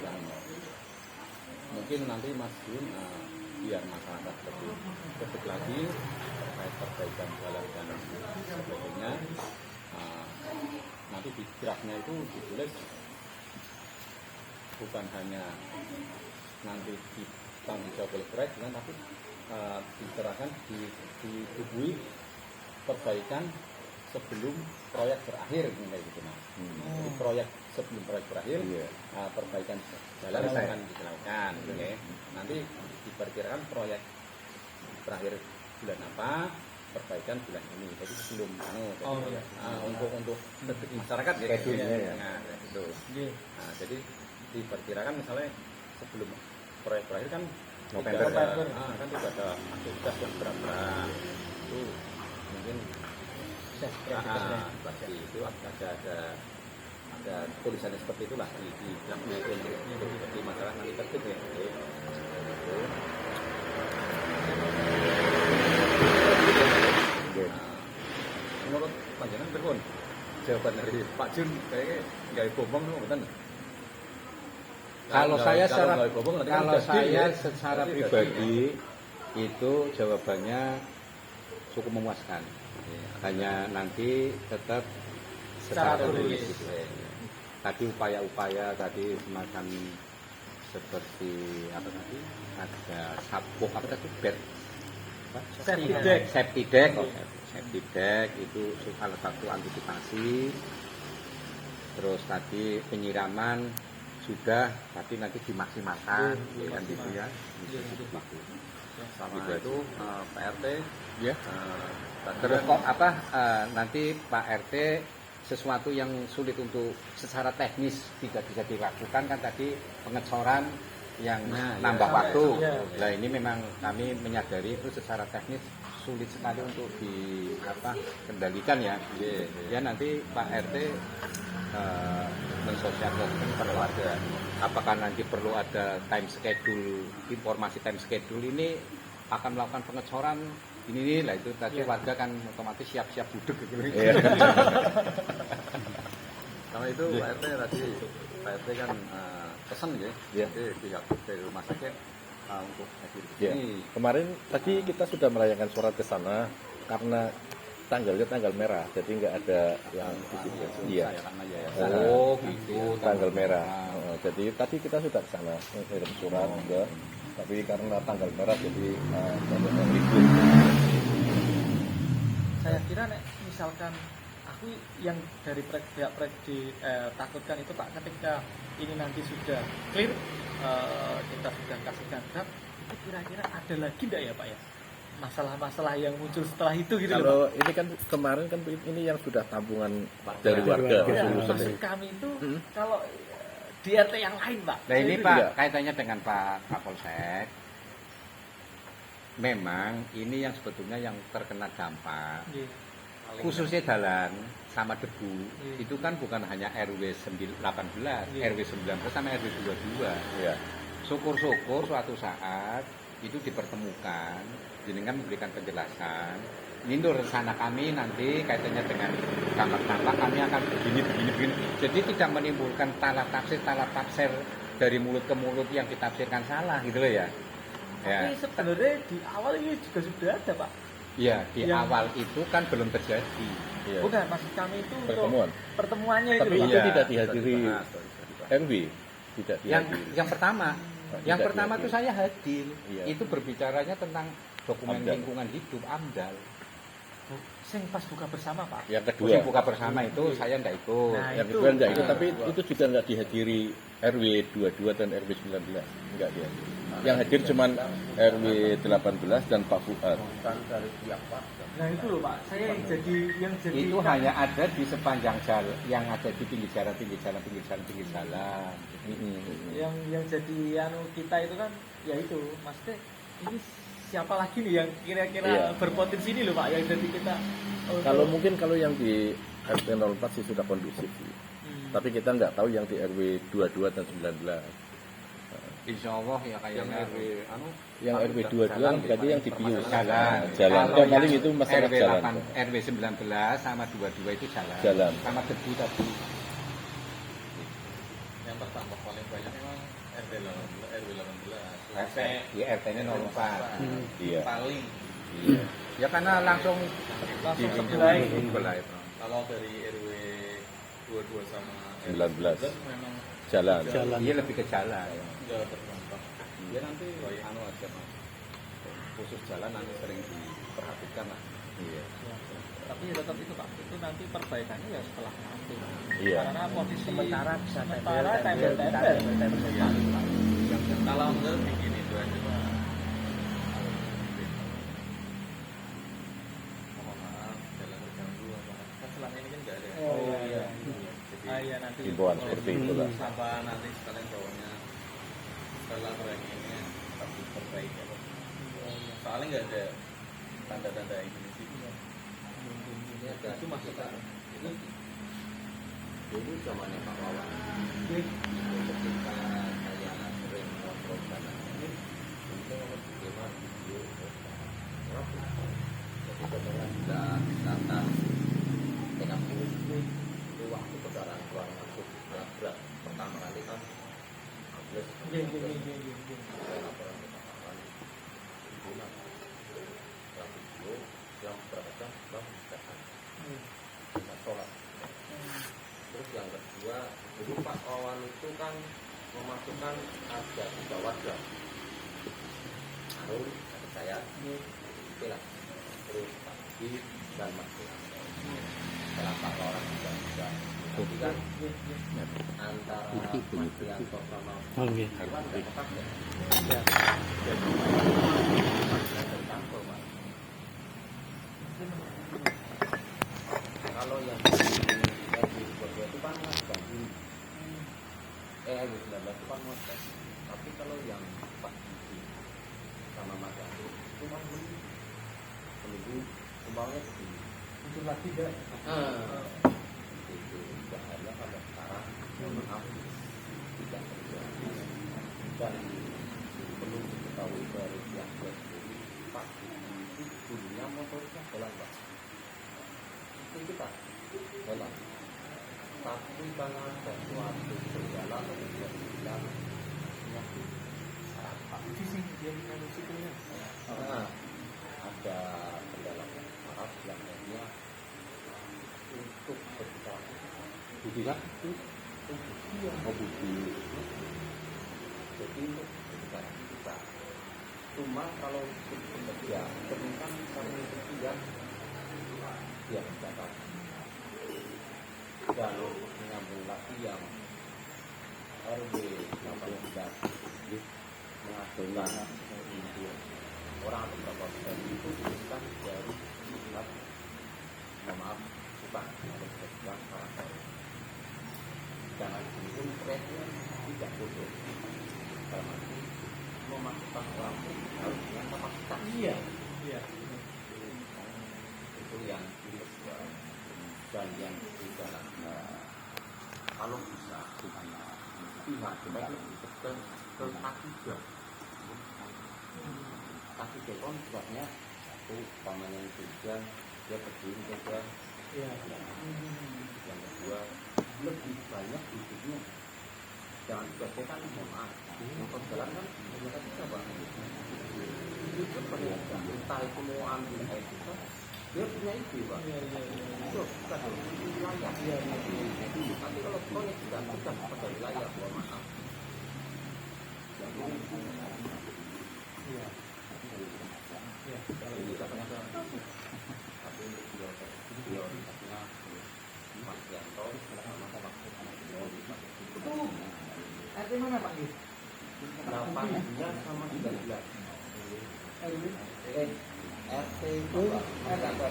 Dan mungkin nanti Mas Jun biar masyarakat lebih cepat lagi terkait perbaikan jalan dan sebagainya, nanti di draftnya itu ditulis bukan hanya nanti ditanggung jawab oleh proyek, tapi diserahkan dibubuhi perbaikan sebelum proyek berakhir kayak gitu Mas. Jadi proyek sebelum proyek berakhir, perbaikan jalan akan dilakukan. Nanti diperkirakan proyek berakhir bulan apa, perbaikan bulan ini. Jadi sebelum untuk masyarakat ya. Gitu. Nah, jadi diperkirakan misalnya sebelum proyek berakhir kan tidak ada aktivitas yang berat-berat. Itu mungkin pasti itu ada tulisannya seperti itulah di draftnya itu, jadi masalah nanti tertib ya. Oke. Menurut panjenengan pripun? Jawaban dari Pak Jun kayaknya nggak bohong loh, betul? Kalau saya secara nggak bohong, nanti kan kalau jadi, saya ya. secara Jadi pribadi itu jawabannya cukup memuaskan. Hanya nanti tetap secara tertulis. Gitu. Tadi upaya-upaya tadi semacam seperti apa tadi, ada sabuk apa tadi, bed apa? Safety deck. Safety deck itu salah satu antisipasi. Terus tadi penyiraman sudah, tapi nanti dimaksimalkan, kan gitu ya. Sama Gitu itu Pak RT Ya. terus Terus kok apa nanti Pak RT sesuatu yang sulit untuk secara teknis tidak bisa dilakukan kan tadi pengecoran yang nambah waktu. Nah ini memang kami menyadari itu secara teknis sulit sekali untuk kendalikan ya. Ya nanti Pak RT mensosialisasikan perlu ada, apakah nanti perlu ada time schedule, informasi time schedule ini akan melakukan pengecoran ini lah itu tadi warga kan otomatis siap-siap budek gitu. sama itu Pak RT tadi Pak RT kan pesen ya, jadi pihak dari rumah sakit untuk hadir di Ya. sini. Kemarin tadi kita sudah melayankan surat ke sana karena tanggalnya tanggal merah, jadi nggak ada yang di situ. Iya. Oh gitu. Tanggal merah. Jadi tadi kita sudah ke sana mengirim surat juga, tapi karena tanggal merah jadi banyak yang libur. Saya kira nek misalkan aku yang dari pihak takutkan itu Pak, ketika ini nanti sudah clear, kita sudah kasihkan draft, itu kira-kira ada lagi enggak ya Pak ya masalah-masalah yang muncul setelah itu gitu Kalau loh Pak? ini kan kemarin kan ini yang sudah tabungan dari warga. Ya, solusi. maksud kami itu kalau di RT yang lain Pak. Nah ini Itu Pak, juga. kaitannya dengan Pak Kapolsek. Memang ini yang sebetulnya yang terkena dampak, Iya. khususnya jalan sama debu, Iya. itu kan bukan hanya RW 18, Iya. RW 19 sama RW 22. Syukur-syukur suatu saat itu dipertemukan, jenengan memberikan penjelasan. Ini rencana kami nanti kaitannya dengan dampak-dampak kami akan begini. Jadi tidak menimbulkan talak tafsir dari mulut ke mulut yang ditafsirkan salah gitu loh ya. Tapi sebenarnya di awal ini juga sudah ada Pak. Ya, di Yang- awal itu kan belum terjadi. Bukan, maksud kami itu Pertemuan. untuk pertemuannya itu. Tapi Pak. itu Iya, tidak dihadiri RW, tidak Yang dihadiri. yang pertama, yang Tidak pertama dihadiri. tuh saya hadir. Iya. Itu berbicaranya tentang dokumen AMDAL. lingkungan hidup AMDAL. Sing pas buka bersama Pak. Yang Terus yang kedua, buka bersama itu saya enggak ikut. Nah, yang itu. kedua enggak itu, Nah, tapi itu juga enggak dihadiri RW 22 dan RW 19, enggak dihadiri. Yang hadir cuman RW 18 dan Pak Fuad. Nah itu loh Pak, saya yang jadi Itu hanya ada di sepanjang jalan, yang ada di pinggir jalan. yang jadi kita itu kan ya itu maksudnya ini siapa lagi nih yang kira-kira Iya. berpotensi ini loh Pak yang jadi kita Kalau mungkin kalau yang di RT 04 sih sudah kondusif sih. Tapi kita nggak tahu yang di RW 22 dan 19. Insya Allah ya kayak Yang RW Yang RW 22 berarti yang di Pius. jalan. Jalan. Kalau Yang paling yang itu masalah RW jalan. 8, RW 19 sama 22 itu jalan. Jalan. Sama debu tadi. Yang terdampak paling banyak memang RW 18. RT, di RT-nya 04. Iya. Paling Iya. Ya karena langsung sebelah itu. sebelah itu. kalau dari RW 22 sama 19. memang Jalan. Iya lebih ke jalan. sudah terdampak. Ya nanti anu aja Mas. Khusus jalan nanti sering diperhatikan lah. Iya. tapi ya tetap itu Pak itu nanti perbaikannya ya setelah nanti Iya. karena posisi Sementara bisa sementara tempel. Kalau menurut bikin itu aja Pak. Mohon maaf, jalan terganggu apa. Kan selama ini kan nggak ada. oh iya Jadi iya nanti Himbauan seperti itulah. sampah nanti sekalian bawanya setelah proyek ini tetap diperbaiki apa. Soalnya nggak ada tanda-tanda ini di situ. Itu maksud aku. Dulu zamannya Pak Wawan. Ketika saya sering ngobrol sana, itu Jadi sebenarnya sudah data TKP itu waktu kendaraan keluar masuk berat pertama kali kan ambles laporan kecelakaan itu video yang berapa jam bang tidak sholat. Terus yang kedua itu Pak Wawan itu kan memasukkan ada 3 warga Arul, ada saya, itulah terus Pak Budi dan Mas setelah Pak Wawan juga tapi kan antara Mas Yanto sama Iwan tidak tetap ya jadi dari kantor Pak. Kalau yang di itu kan Mas Budi 19 itu kan Mas Budi, tapi kalau yang Pak Budi sama Mas Yanto itu kan menunggu umpamanya begini Untuk lagi enggak? itu bahaya sampai sekarang maaf tidak terjadi dan perlu diketahui dari pihak sendiri Pak Budi itu dulunya motornya jalan Pak itu kita jalan tapi karena ada suatu kendala atau tidak penyakit Pak Itu sih dia harus itunya. ada kendala maaf yang lainnya untuk berbicara Budi kan itu Budi jadi untuk berbicara kita cuma kalau bekerja kan kami bekerja ya dapat dan menyambung lagi yang RW 18 mengajukan orang atau berapa persen itu bukan dari pihak maaf bukan atau pihak karakter jangan pun trennya tidak bodoh dalam arti memasukkan orang harus dengan kapasitas Iya. itu yang kedua dan yang ketiga kalau bisa pihak sebaik lebih ke kaki kaki dekon sebabnya satu pamannya yang hujan dia berdiri juga Iya. yang kedua lebih banyak duduknya jangan juga kan mohon maaf motor jalan kan ternyata bisa banget itu ternyata entah itu mau ambil air kita dia punya ide Pak itu bukan dari wilayah tapi kalau proyek sudah pada wilayah mohon maaf kalau ini katanya tapi prioritasnya Mas Yanto sama Pak Itu RT mana Pak? 8 sama 13 RW. RT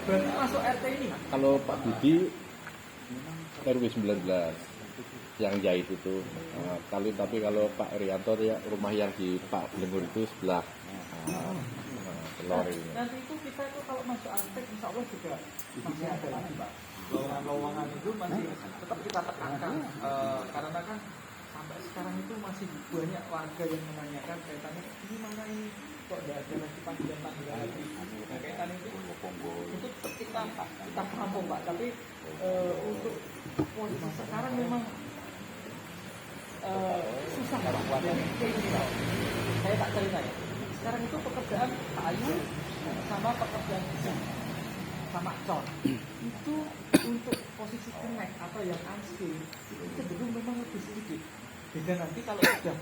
Berarti masuk RT ini Pak? Kalau Pak Budi RW 19 yang jahit itu. Tapi kalau Pak Rianto ya rumah yang di Pak Belengur itu sebelah telur ini. Nanti itu kita itu kalau masuk arsitek insya Allah juga masih ada lagi Pak. Lowongan itu masih tetap kita tekankan karena kan sampai sekarang itu masih banyak warga yang menanyakan kaitannya ini mana ini kok tidak ada lagi panggilan lagi. Nah, kaitan itu untuk kita tampung Pak. Tapi untuk posisi sekarang memang susah Pak. Yang ini Pak. Saya tak cerita ya. Sekarang itu pekerjaan kayu sama pekerjaan bisa sama cor itu untuk posisi connect atau yang unskill itu cenderung memang lebih sedikit. Beda nanti kalau sudah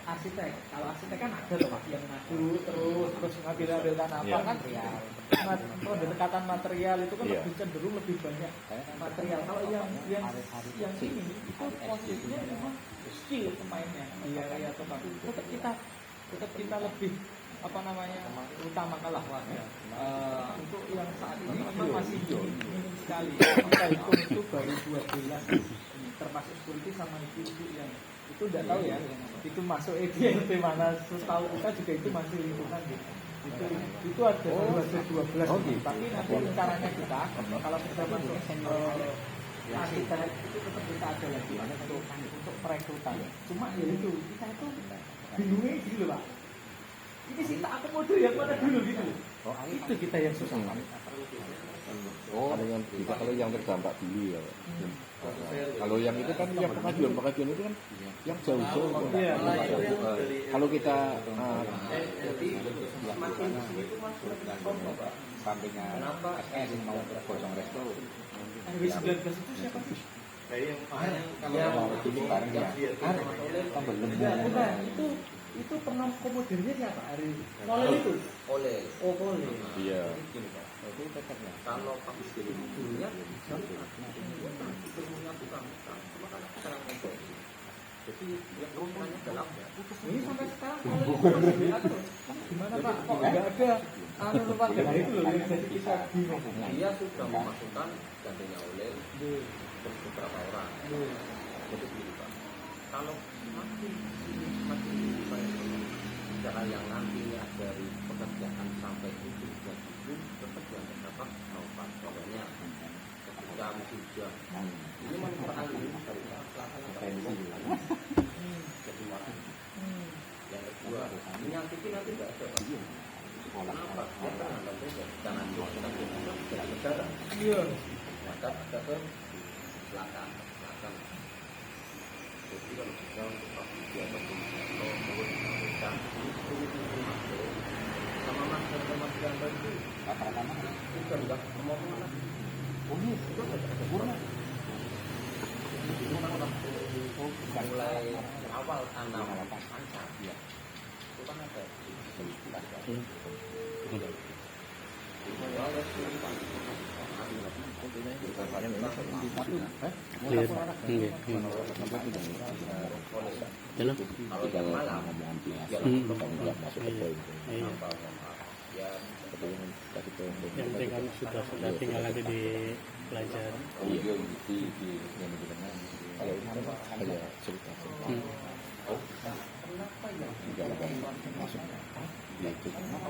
arsitek, kalau arsitek kan ada loh Pak yang ngadu terus ngambil tanah apa kan pendekatan material itu kan lebih cenderung lebih banyak material. Kalau yang ini itu posisinya memang skill pemainnya ya tetap kita lebih utamakan lah untuk yang saat ini memang masih minim sekali. Kita hitung itu baru 12 termasuk security sama ibu-ibu yang itu tidak tahu ya itu masuk EDLP mana setahu kita juga itu masih lingkungan gitu. Itu ada 12 tapi nanti rencananya kita kalau kita masuk arsitek itu tetap kita ada lagi untuk perekrutan. Cuma ya itu kita itu bingungnya gitu loh Pak. Ini sih tak akomodir yang mana dulu gitu. Oh, Itu kita yang susah. oh, kalau yang terdampak dulu ya. Kalau yang itu kan yang pengajuan itu kan yang jauh-jauh. Iya. Kalau kita sampingan SS mau gosong resto. RW 19 itu siapa sih? Kalau ini bareng ya, tambah lembu. Bukan, itu pernah komodirnya siapa? Hari Kolel itu? oleh Oh, Kolel. Iya. Itu tetapnya. kalau habis dari dulunya bisa ilmunya bukan maka sekarang ngobrol jadi yang rumahnya dalam ya Ini sampai sekarang Kolel itu masih diatur. Gimana Pak? Kok nggak ada anu lembaga itu loh yang jadi kita bingung. dia sudah memasukkan gantinya oleh terus beberapa orang jadi begini Pak kalau makin cara yang nantinya dari pekerjaan sampai ujung dan ujung tetap yang terdapat Pak pokoknya ketika musim hujan ini merupakan ini dari selatan jadi marah yang kedua menyakiti nanti nggak ada Pak kenapa? Ya karena nanti jangan kita tidak berdarah Iya. maka ada ke selatan jadi kalau bisa untuk provinsi ataupun atau menurut pemerintah itu masuk sama masker kementerian itu Rata-rata bukan nggak mau kemana oh iya, itu ada sempurna. mulai awal tanam pancar Iya. itu kan ada kalau yang malam ya ya Yang penting kan sudah tinggal nanti di pelajar. Iya, kalau ini kan hanya cerita. kenapa yang Masuk. Ya itu.